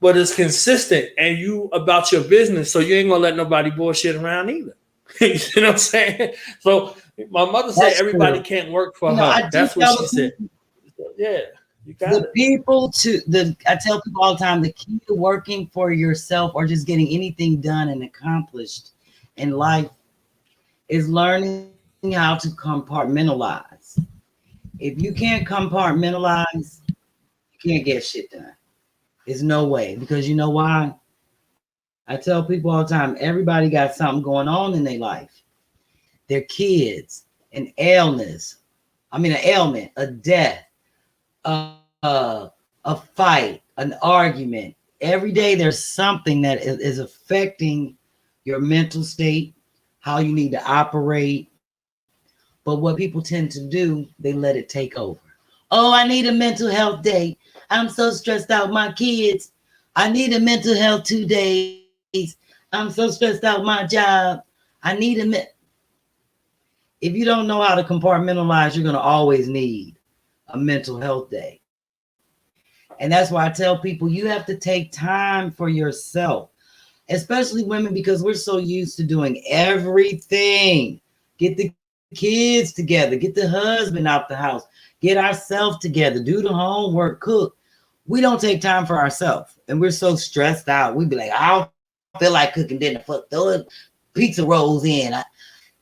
but it's consistent, and you about your business, so you ain't gonna let nobody bullshit around either. You see what I'm saying? So my mother said everybody can't work for her. That's what she said. Yeah, you got it. I tell people all the time, the key to working for yourself or just getting anything done and accomplished in life is learning how to compartmentalize. If you can't compartmentalize, you can't get shit done. There's no way, because you know why? I tell people all the time, everybody got something going on in their life. Their kids, an ailment, a death, a fight, an argument. Every day there's something that is affecting your mental state, how you need to operate. But what people tend to do, they let it take over. Oh, I need a mental health day. I'm so stressed out with my kids. I need a mental health 2 days. I'm so stressed out with my job. I need If you don't know how to compartmentalize, you're going to always need a mental health day. And that's why I tell people you have to take time for yourself, especially women, because we're so used to doing everything. Get the kids together, get the husband out the house, get ourselves together, do the homework, cook. We don't take time for ourselves, and we're so stressed out. We be like, I don't feel like cooking dinner. Fuck, throw pizza rolls in.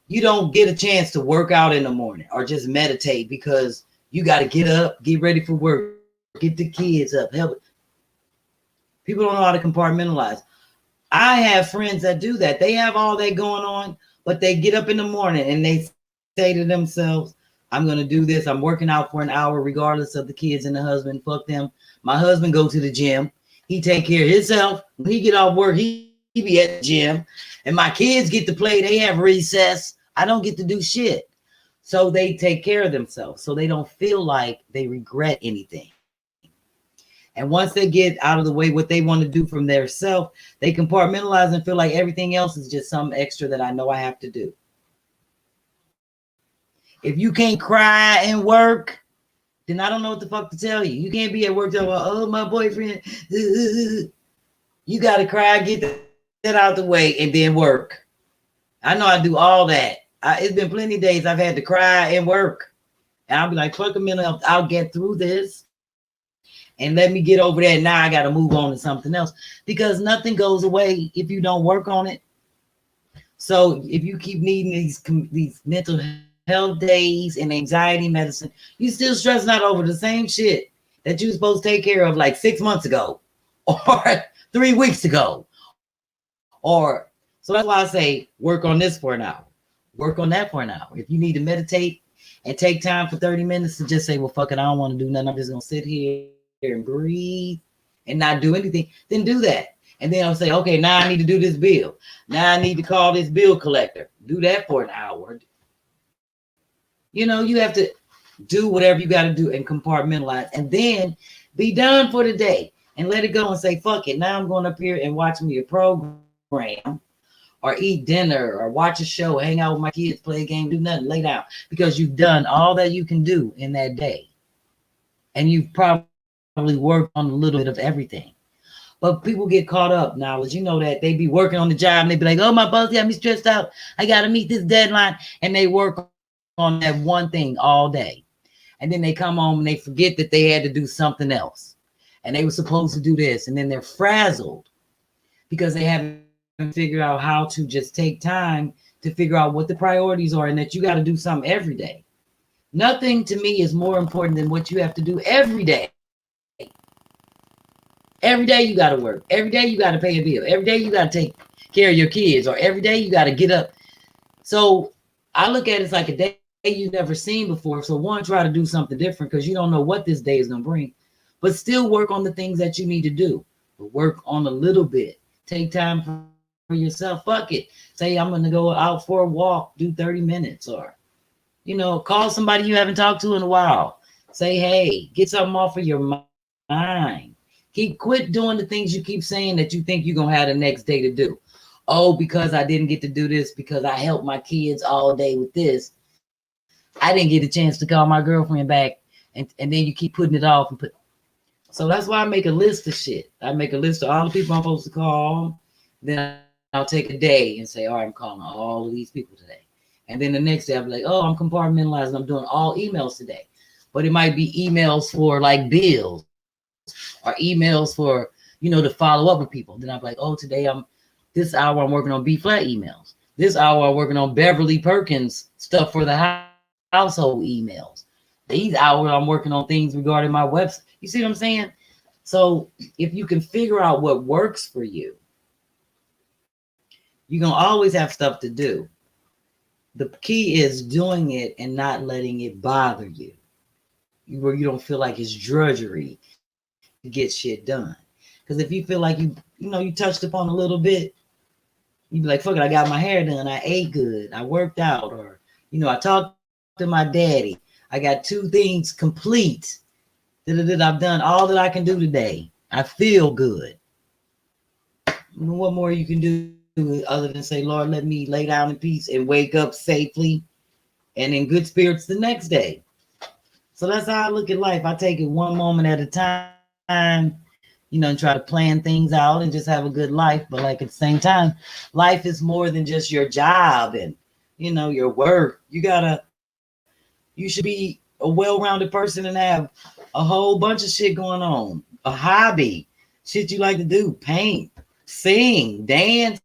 You don't get a chance to work out in the morning or just meditate because you got to get up, get ready for work, get the kids up, help. People don't know how to compartmentalize. I have friends that do that. They have all that going on, but they get up in the morning and they say to themselves, I'm going to do this. I'm working out for an hour, regardless of the kids and the husband. Fuck them. My husband go to the gym. He take care of himself. When he get off work, he be at the gym. And my kids get to play. They have recess. I don't get to do shit. So they take care of themselves. So they don't feel like they regret anything. And once they get out of the way what they want to do from their self, they compartmentalize and feel like everything else is just something extra that I know I have to do. If you can't cry and work, then I don't know what the fuck to tell you. You can't be at work talking about, oh, my boyfriend. You got to cry, get that out the way, and then work. I know I do all that. It's been plenty of days I've had to cry and work. And I'll be like, fuck a mental health. I'll get through this. And let me get over that. Now I got to move on to something else. Because nothing goes away if you don't work on it. So if you keep needing these mental health days and anxiety medicine, you still stressing out over the same shit that you were supposed to take care of like 6 months ago or 3 weeks ago. Or so that's why I say work on this for an hour. Work on that for an hour. If you need to meditate and take time for 30 minutes to just say, well, fuck it, I don't want to do nothing. I'm just going to sit here and breathe and not do anything, then do that. And then I'll say, okay, now I need to do this bill. Now I need to call this bill collector. Do that for an hour. You know, you have to do whatever you got to do and compartmentalize and then be done for the day and let it go and say, fuck it. Now I'm going up here and watch me a program or eat dinner or watch a show, hang out with my kids, play a game, do nothing, lay down because you've done all that you can do in that day. And you've probably worked on a little bit of everything. But people get caught up now, as you know, that they be working on the job and they be like, oh, my boss got me stressed out. I got to meet this deadline. And they work on that one thing all day. And then they come home and they forget that they had to do something else. And they were supposed to do this. And then they're frazzled because they haven't figured out how to just take time to figure out what the priorities are and that you got to do something every day. Nothing to me is more important than what you have to do every day. Every day you got to work. Every day you got to pay a bill. Every day you got to take care of your kids, or every day you got to get up. So I look at it as like a day you've never seen before. So one, try to do something different because you don't know what this day is going to bring, but still work on the things that you need to do. But work on a little bit. Take time for yourself. Fuck it. Say, I'm going to go out for a walk, do 30 minutes, or, you know, call somebody you haven't talked to in a while. Say, hey, get something off of your mind. Quit doing the things you keep saying that you think you're going to have the next day to do. Oh, because I didn't get to do this because I helped my kids all day with this. I didn't get a chance to call my girlfriend back. And then you keep putting it off. So that's why I make a list of shit. I make a list of all the people I'm supposed to call. Then I'll take a day and say, all right, I'm calling all of these people today. And then the next day I'll be like, oh, I'm compartmentalizing. I'm doing all emails today. But it might be emails for like bills or emails for, you know, to follow up with people. Then I'm like, oh, today this hour I'm working on B-Phlat emails. This hour I'm working on Beverly Perkins stuff for the household emails. These hours I'm working on things regarding my website. You see what I'm saying? So if you can figure out what works for you, you're going to always have stuff to do. The key is doing it and not letting it bother you, where you don't feel like it's drudgery to get shit done. Because if you feel like you touched upon a little bit, you'd be like, fuck it, I got my hair done, I ate good, I worked out, or, you know, I talked to my daddy, I got 2 things complete. I've done all that I can do today. I feel good. What more you can do other than say, Lord, let me lay down in peace and wake up safely and in good spirits the next day. So that's how I look at life. I take it one moment at a time, you know, and try to plan things out and just have a good life. But like at the same time, life is more than just your job and, your work. You should be a well-rounded person and have a whole bunch of shit going on. A hobby, shit you like to do, paint, sing, dance,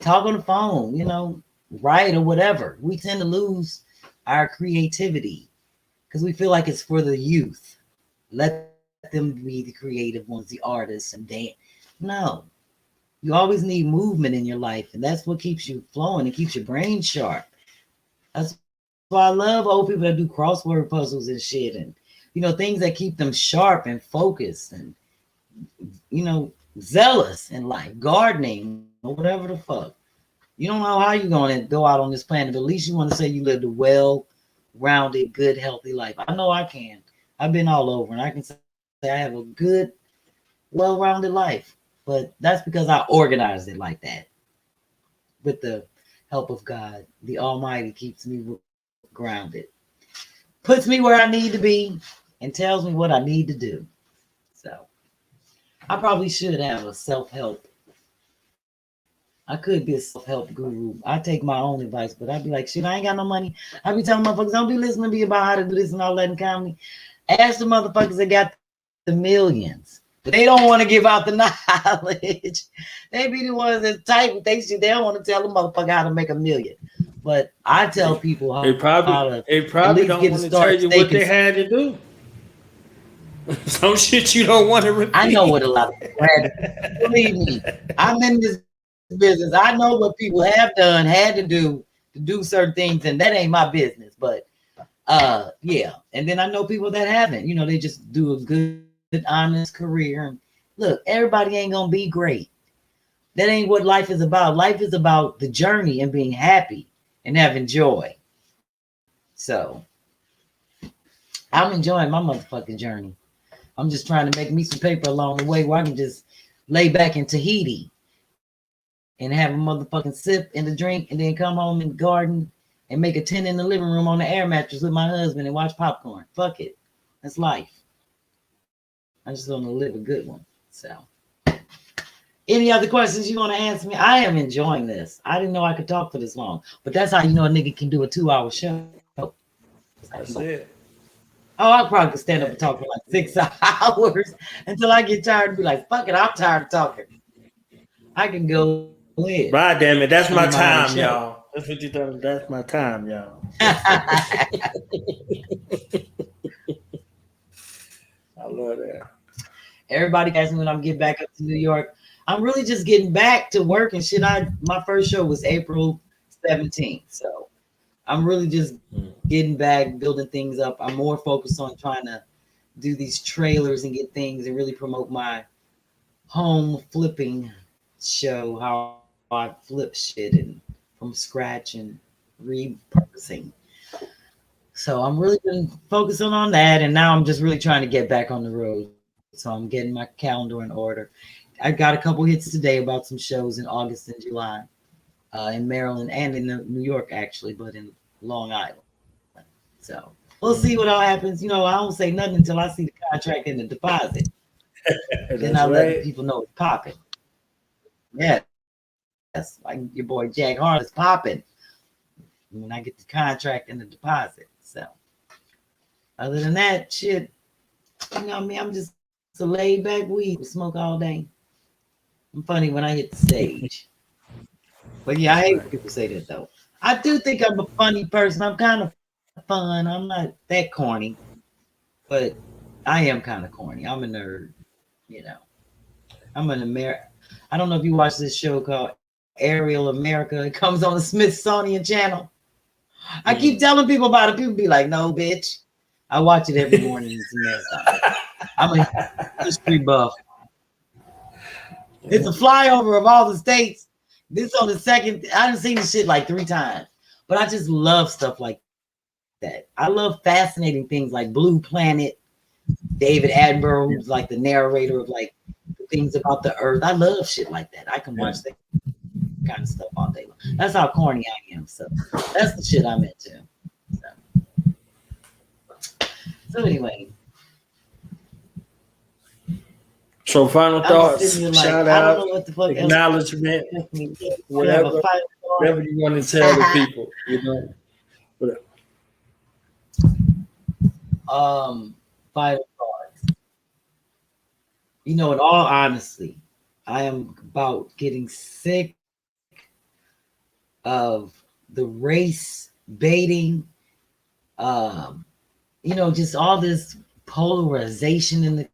talk on the phone, write or whatever. We tend to lose our creativity because we feel like it's for the youth. Let them be the creative ones, the artists, and dance. No, you always need movement in your life, and that's what keeps you flowing and keeps your brain sharp. That's why I love old people that do crossword puzzles and shit, and things that keep them sharp and focused and zealous in life, gardening or whatever the fuck. You don't know how you're going to go out on this planet, but at least you want to say you lived a well-rounded, good, healthy life. I know I can. I've been all over, and I can say I have a good, well-rounded life. But that's because I organized it like that. With the help of God, the Almighty keeps me grounded, puts me where I need to be, and tells me what I need to do. So I probably should have a self-help. I could be a self-help guru. I take my own advice, but I'd be like, shit, I ain't got no money. I be telling motherfuckers, don't be listening to me about how to do this and all that in comedy. Ask the motherfuckers that got the millions. But they don't want to give out the knowledge. They be the ones that type with they shit. They don't want to tell the motherfucker how to make $1 million. But I tell people how they probably don't want to tell you what they had to do. Some shit you don't want to repeat. I know what a lot of people had to do. Believe me, I'm in this business. I know what people have done, had to do certain things, and that ain't my business. But yeah. And then I know people that haven't. They just do a good, honest career. And look, everybody ain't gonna be great. That ain't what life is about. Life is about the journey and being happy and having joy. So I'm enjoying my motherfucking journey. I'm just trying to make me some paper along the way where I can just lay back in Tahiti and have a motherfucking sip and a drink and then come home in the garden and make a 10 in the living room on the air mattress with my husband and watch popcorn. Fuck it. That's life. I just want to live a good one. So any other questions you want to answer me? I am enjoying this. I didn't know I could talk for this long, but that's how you know a nigga can do a 2-hour show. That's it. Oh, I probably could stand up and talk for like 6 hours until I get tired and be like, fuck it, I'm tired of talking. I can go ahead. God damn it, that's my time, y'all. That's what you thought. That's my time, y'all. I love that. Everybody asks me when I'm getting back up to New York. I'm really just getting back to work and shit. My first show was April 17th. So I'm really just getting back, building things up. I'm more focused on trying to do these trailers and get things and really promote my home flipping show, how I flip shit and from scratch and repurposing. So I'm really been focusing on that. And now I'm just really trying to get back on the road. So I'm getting my calendar in order. I got a couple hits today about some shows in August and July in Maryland and in New York, actually, but in Long Island. So we'll see what all happens. I don't say nothing until I see the contract and the deposit. Then I'll let people know it's popping. Yeah. That's like your boy Jack Hart is popping when I get the contract and the deposit. So other than that, shit, I'm just a laid back weed, smoke all day. I'm funny when I hit the stage. But yeah, I hate when people say that though. I do think I'm a funny person. I'm kind of fun. I'm not that corny, but I am kind of corny. I'm a nerd, I'm an American. I don't know if you watch this show called Aerial America. It comes on the Smithsonian Channel. I keep telling people about it. People be like, no, bitch. I watch it every morning. I'm a history buff. It's a flyover of all the states. This on the second. I done seen this shit like 3 times. But I just love stuff like that. I love fascinating things like Blue Planet. David Attenborough, who's like the narrator of like things about the earth. I love shit like that. I can watch that kind of stuff all day long. That's how corny I am. So that's the shit I'm into. So anyway. So final thoughts, shout out, acknowledgement, whatever you want to tell the people, you know. Final thoughts. You know, in all honesty, I am about getting sick of the race baiting, you know, just all this polarization in the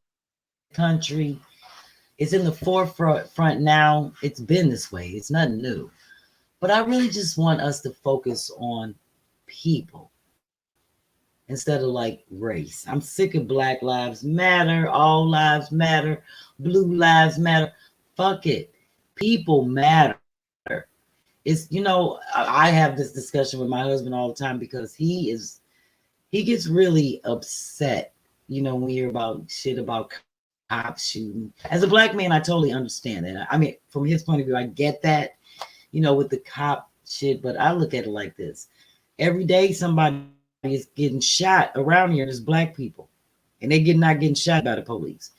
country. It's in the forefront now. It's been this way. It's nothing new. But I really just want us to focus on people instead of like race. I'm sick of Black Lives Matter, all lives matter, blue lives matter. Fuck it. People matter. It's, you know, I have this discussion with my husband all the time because he gets really upset, you know, when we hear about shit about cops shooting. As a Black man, I totally understand that. I mean, from his point of view, I get that, you know, with the cop shit, but I look at it like this. Every day somebody is getting shot around here, and there's Black people, and they not getting shot by the police.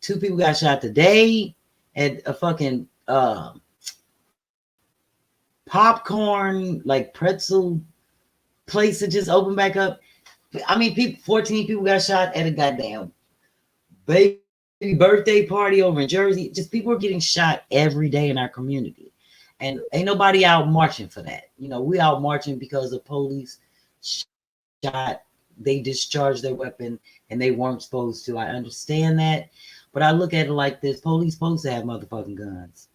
2 people got shot today at a fucking popcorn, like pretzel place that just opened back up. I mean, 14 people got shot at a goddamn baby birthday party over in Jersey. Just people are getting shot every day in our community. And ain't nobody out marching for that. You know, we out marching because the police shot, they discharged their weapon and they weren't supposed to. I understand that. But I look at it like this. Police supposed to have motherfucking guns.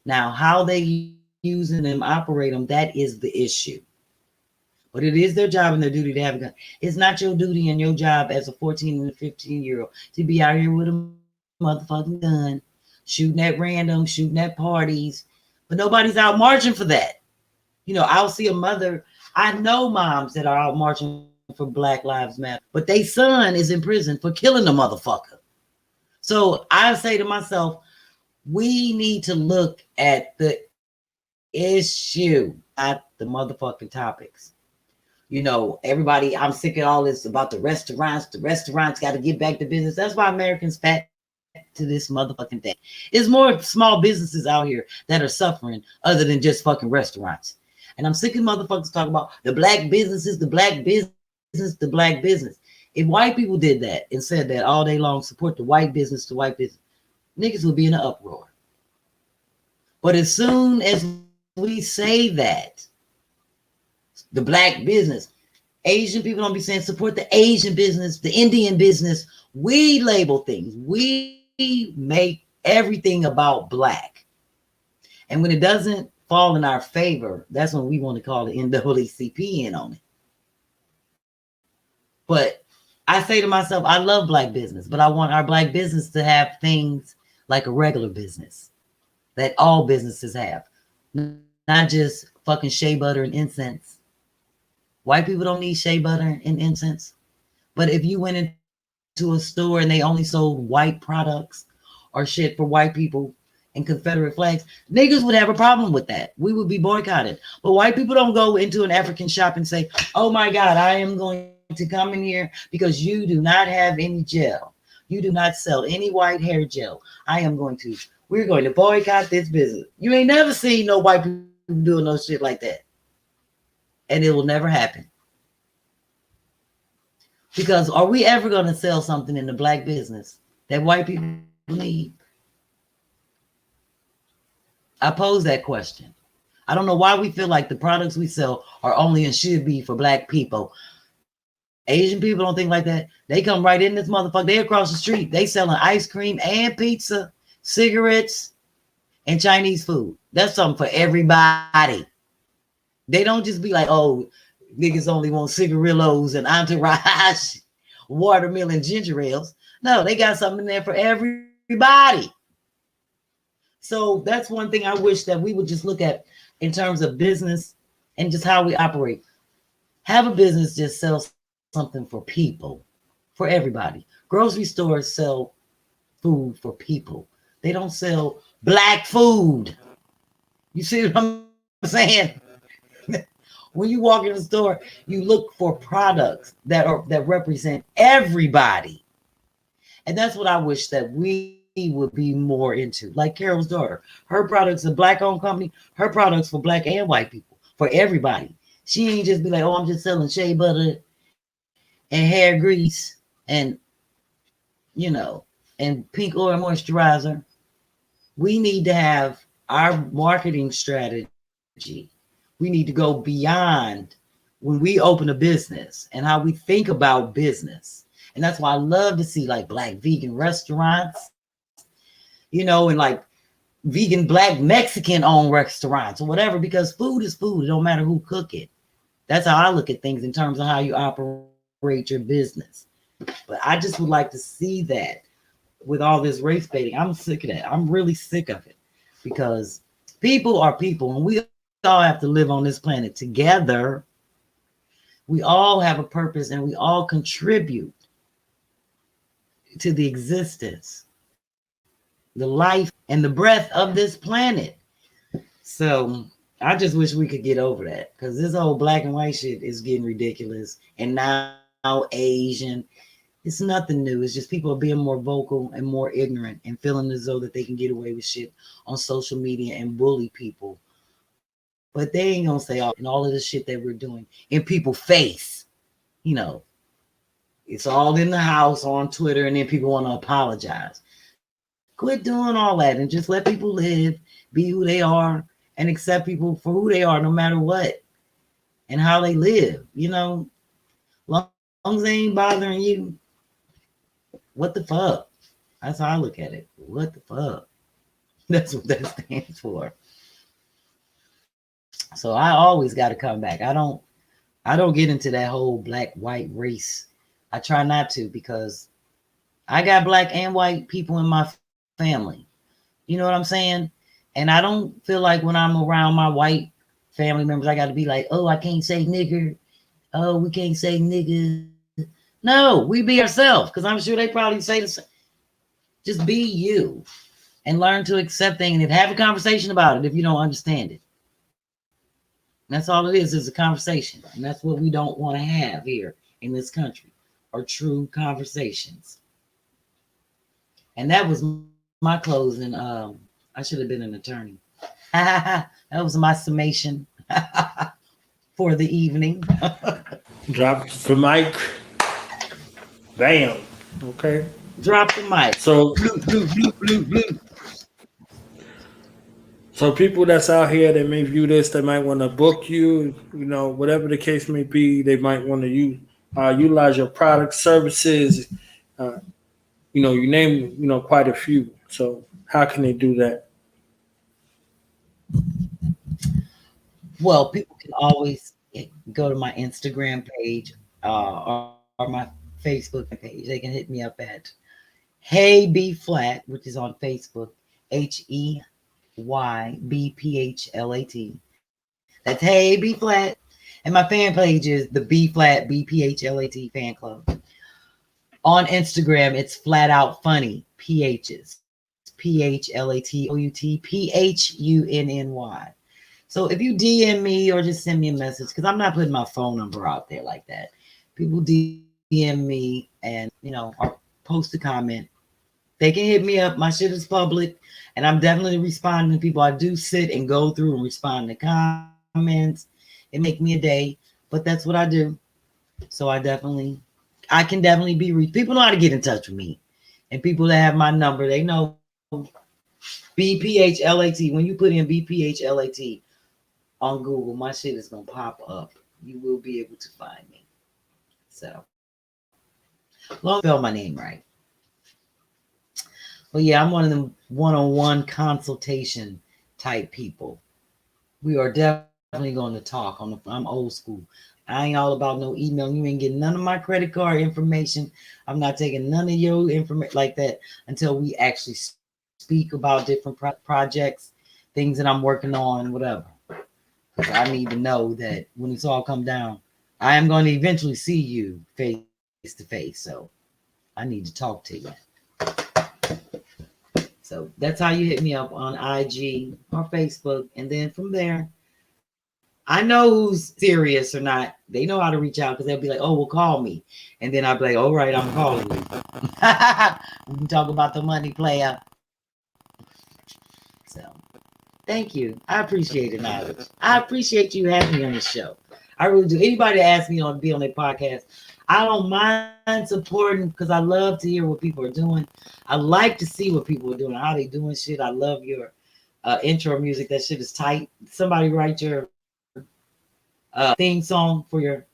Now, how they using them, operate them, that is the issue. But it is their job and their duty to have a gun. It's not your duty and your job as a 14 and a 15-year-old to be out here with a motherfucking gun, shooting at random, shooting at parties. But nobody's out marching for that. You know, I'll see a mother. I know moms that are out marching for Black Lives Matter, but their son is in prison for killing a motherfucker. So I say to myself, we need to look at the issue, not the motherfucking topics. You know, everybody, I'm sick of all this about the restaurants. The restaurants got to get back to business. That's why Americans fat to this motherfucking thing. There's more small businesses out here that are suffering other than just fucking restaurants. And I'm sick of motherfuckers talking about the Black businesses, the Black business, the Black business. If white people did that and said that all day long, support the white business, niggas would be in an uproar. But as soon as we say that, the Black business, Asian people don't be saying support the Asian business, the Indian business. We label things. We make everything about Black. And when it doesn't fall in our favor, that's when we want to call the NAACP in on it. But I say to myself, I love Black business, but I want our Black business to have things like a regular business that all businesses have, not just fucking shea butter and incense. White people don't need shea butter and incense. But if you went into a store and they only sold white products or shit for white people and Confederate flags, niggas would have a problem with that. We would be boycotted. But white people don't go into an African shop and say, oh my God, I am going to come in here because you do not have any gel. You do not sell any white hair gel. We're going to boycott this business. You ain't never seen no white people doing no shit like that. And it will never happen. Because are we ever going to sell something in the Black business that white people need? I pose that question. I don't know why we feel like the products we sell are only and should be for Black people. Asian people don't think like that. They come right in this motherfucker. They across the street. They selling ice cream and pizza, cigarettes, and Chinese food. That's something for everybody. They don't just be like, oh, niggas only want cigarillos and entourage, watermelon ginger ales. No, they got something in there for everybody. So that's one thing I wish that we would just look at in terms of business and just how we operate. Have a business just sell something for people, for everybody. Grocery stores sell food for people. They don't sell Black food. You see what I'm saying? When you walk in the store, you look for products that represent everybody. And that's what I wish that we would be more into. Like Carol's daughter. Her products, a black-owned company, her products for black and white people, for everybody. She ain't just be like, oh, I'm just selling shea butter and hair grease and, and pink oil moisturizer. We need to have our marketing strategy. We need to go beyond when we open a business and how we think about business. And that's why I love to see like black vegan restaurants, and like vegan black Mexican owned restaurants or whatever, because food is food. It don't matter who cook it. That's how I look at things in terms of how you operate your business. But I just would like to see that with all this race baiting. I'm sick of that. I'm really sick of it, because people are people and we all have to live on this planet together. We all have a purpose and we all contribute to the existence, the life, and the breath of this planet. So I just wish we could get over that, because this whole black and white shit is getting ridiculous. And now Asian, it's nothing new. It's just people are being more vocal and more ignorant and feeling as though that they can get away with shit on social media and bully people. But they ain't gonna say all of this shit that we're doing in people's face. It's all in the house on Twitter, and then people want to apologize. Quit doing all that and just let people live, be who they are, and accept people for who they are, no matter what and how they live. Long as they ain't bothering you, what the fuck? That's how I look at it. What the fuck? That's what that stands for. So I always got to come back. I don't get into that whole black white race. I try not to, because I got black and white people in my family. You know what I'm saying? And I don't feel like when I'm around my white family members, I got to be like, oh, I can't say nigger. Oh, we can't say nigga. No, we be ourselves, because I'm sure they probably say the same. Just be you and learn to accept things and have a conversation about it if you don't understand it. That's all it is a conversation. And that's what we don't want to have here in this country, are true conversations. And that was my closing. I should have been an attorney. That was my summation for the evening. Drop the mic. Bam. Okay. Drop the mic. So, bloop. So people that's out here that may view this, they might want to book you, whatever the case may be. They might want to utilize your products, services. You name, quite a few. So how can they do that? Well, people can always go to my Instagram page or my Facebook page. They can hit me up at Hey B-Phlat, which is on Facebook, HEYBPHLAT. That's Hey B-Phlat. And my fan page is the B-Phlat BPHLAT fan club. On Instagram, it's flat out funny, PHs. PHLATOUT So if you DM me or just send me a message, because I'm not putting my phone number out there like that. People DM me and, or post a comment. They can hit me up. My shit is public, and I'm definitely responding to people. I do sit and go through and respond to comments. It make me a day, but that's what I do. So I can definitely be reached. People know how to get in touch with me, and people that have my number, they know BPHLAT. When you put in BPHLAT on Google, my shit is gonna pop up. You will be able to find me. So, long spell my name right. But yeah, I'm one of them one-on-one consultation type people. We are definitely going to talk I'm old school. I ain't all about no email. You ain't getting none of my credit card information. I'm not taking none of your information like that until we actually speak about different projects, things that I'm working on, whatever. Because I need to know that when it's all come down, I am going to eventually see you face to face. So I need to talk to you. So that's how you hit me up on IG or Facebook. And then from there, I know who's serious or not. They know how to reach out because they'll be like, "Oh, well, call me," and then I'll be like, "All right, I'm calling you." We can talk about the money, player. So, thank you. I appreciate it, knowledge. I appreciate you having me on the show. I really do. Anybody that asks me to be on their podcast, I don't mind supporting because I love to hear what people are doing. I like to see what people are doing, how they doing shit. I love your intro music. That shit is tight. Somebody write your theme song for your.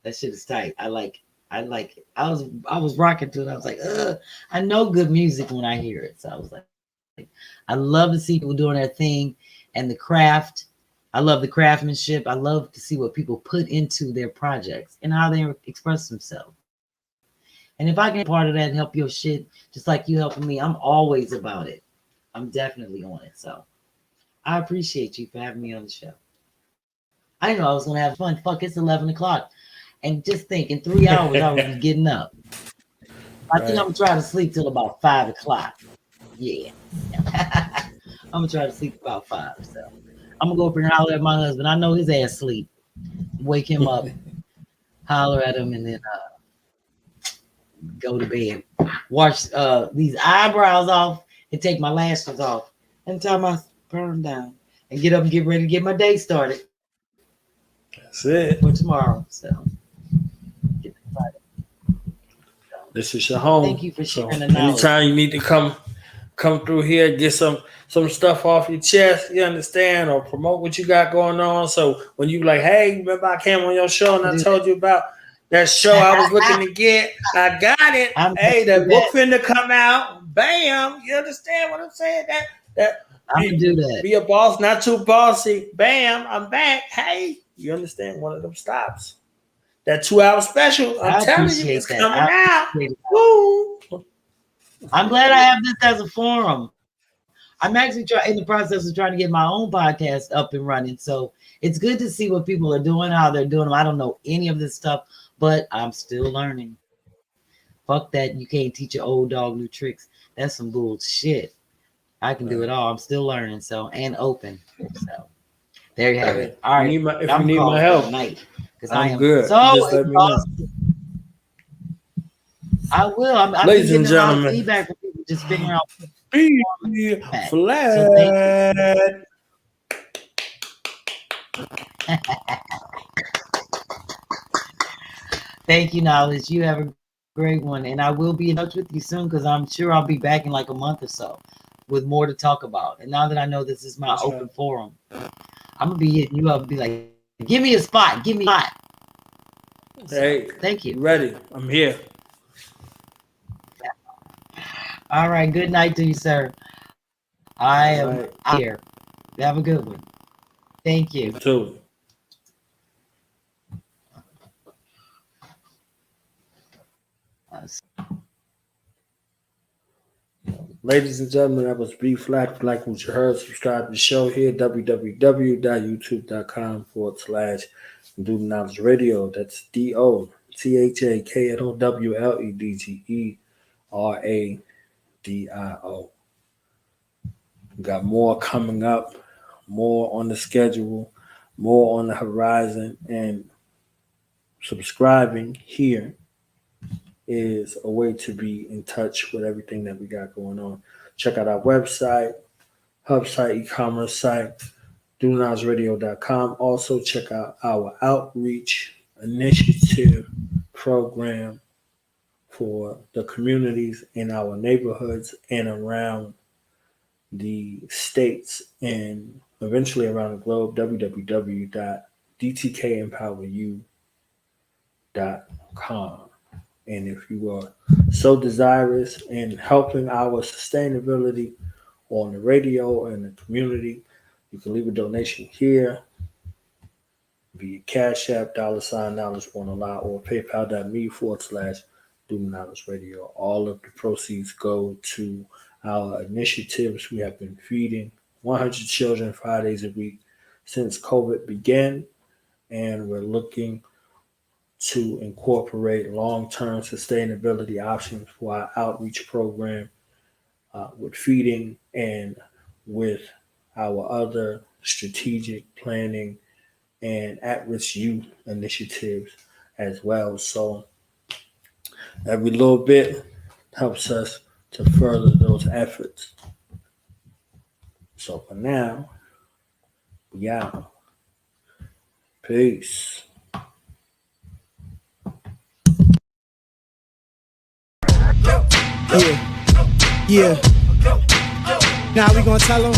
That shit is tight. I like it. I was rocking to it. I was like, I know good music when I hear it. So I was like, I love to see people doing their thing and the craft. I love the craftsmanship. I love to see what people put into their projects and how they express themselves. And if I can be part of that and help your shit, just like you helping me, I'm always about it. I'm definitely on it. So I appreciate you for having me on the show. I didn't know I was going to have fun. Fuck, it's 11 o'clock. And just think, in 3 hours, I will be getting up. I think I'm going to try to sleep till about 5 o'clock. Yeah. I'm going to try to sleep about 5. So I'm going to go up and holler at my husband. I know his ass sleep. Wake him up, holler at him, and then go to bed. Wash these eyebrows off and take my lashes off and tie my perm down and get up and get ready to get my day started. That's it. For tomorrow. So get excited. This is your home. Thank you for sharing the knowledge. Anytime you need to come through here, get some stuff off your chest, you understand, or promote what you got going on. So when you like, hey, remember I came on your show and I told you about that show I was looking to get, I got it. Hey, that book finna come out. Bam. You understand what I'm saying? That I'm gonna do that. Be a boss, not too bossy. Bam, I'm back. Hey, you understand? One of them stops. That 2-hour special, I'm telling you, it's coming out. Woo. I'm glad I have this as a forum. I'm actually in the process of trying to get my own podcast up and running. So it's good to see what people are doing, how they're doing them. I don't know any of this stuff, but I'm still learning. Fuck that. You can't teach your old dog new tricks. That's some bullshit. I can do it all. I'm still learning. So, and open. So there you have it. All right. If you need my help, because I am good. So just let me know. I will. I'm Ladies and gentlemen, feedback from people just figuring out. B-Phlat. So thank you, Knowledge. You have a great one, and I will be in touch with you soon because I'm sure I'll be back in like a month or so with more to talk about. And now that I know this is my open forum, I'm gonna be hitting you up and be like, "Give me a spot. Give me a spot." Hey, thank you. Ready? I'm here. All right. Good night to you, sir. I am here. Have a good one. Thank you. You too. Ladies and gentlemen, that was B-Phlat. Like what you heard, subscribe to the show here, www.youtube.com/Do Knowledge Radio. That's DOTHAKNOWLEDGERADIO. We got more coming up, more on the schedule, more on the horizon, and subscribing here is a way to be in touch with everything that we got going on. Check out our website, hub site, e-commerce site, DoKnowledgeRadio.com. Also check out our outreach initiative program for the communities in our neighborhoods and around the states and eventually around the globe, www.dtKempoweryou.com. And if you are so desirous in helping our sustainability on the radio and the community, you can leave a donation here via Cash App, $ knowledge won't allow, or PayPal.me/Do Knowledge Radio. All of the proceeds go to our initiatives. We have been feeding 100 children 5 days a week since COVID began, and we're looking to incorporate long-term sustainability options for our outreach program with feeding and with our other strategic planning and at-risk youth initiatives as well. So every little bit helps us to further those efforts. So for now, we out. Peace. Yeah. Now we gonna tell them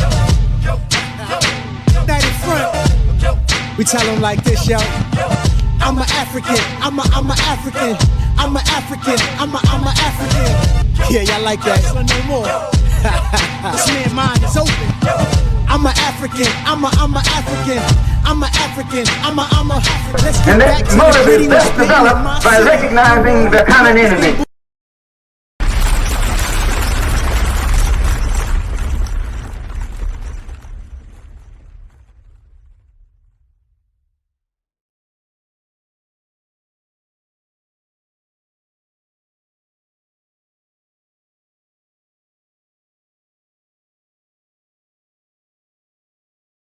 that in front. We tell them like this, yo. I'm an African. I'm a African. I'm an African. I'm a African. Yeah, y'all like that? So no more. This man's mind is open. I'm an African. I'm a African. I'm an African. I'm a. Let's get And back that to motive the is best developed by recognizing the common enemy.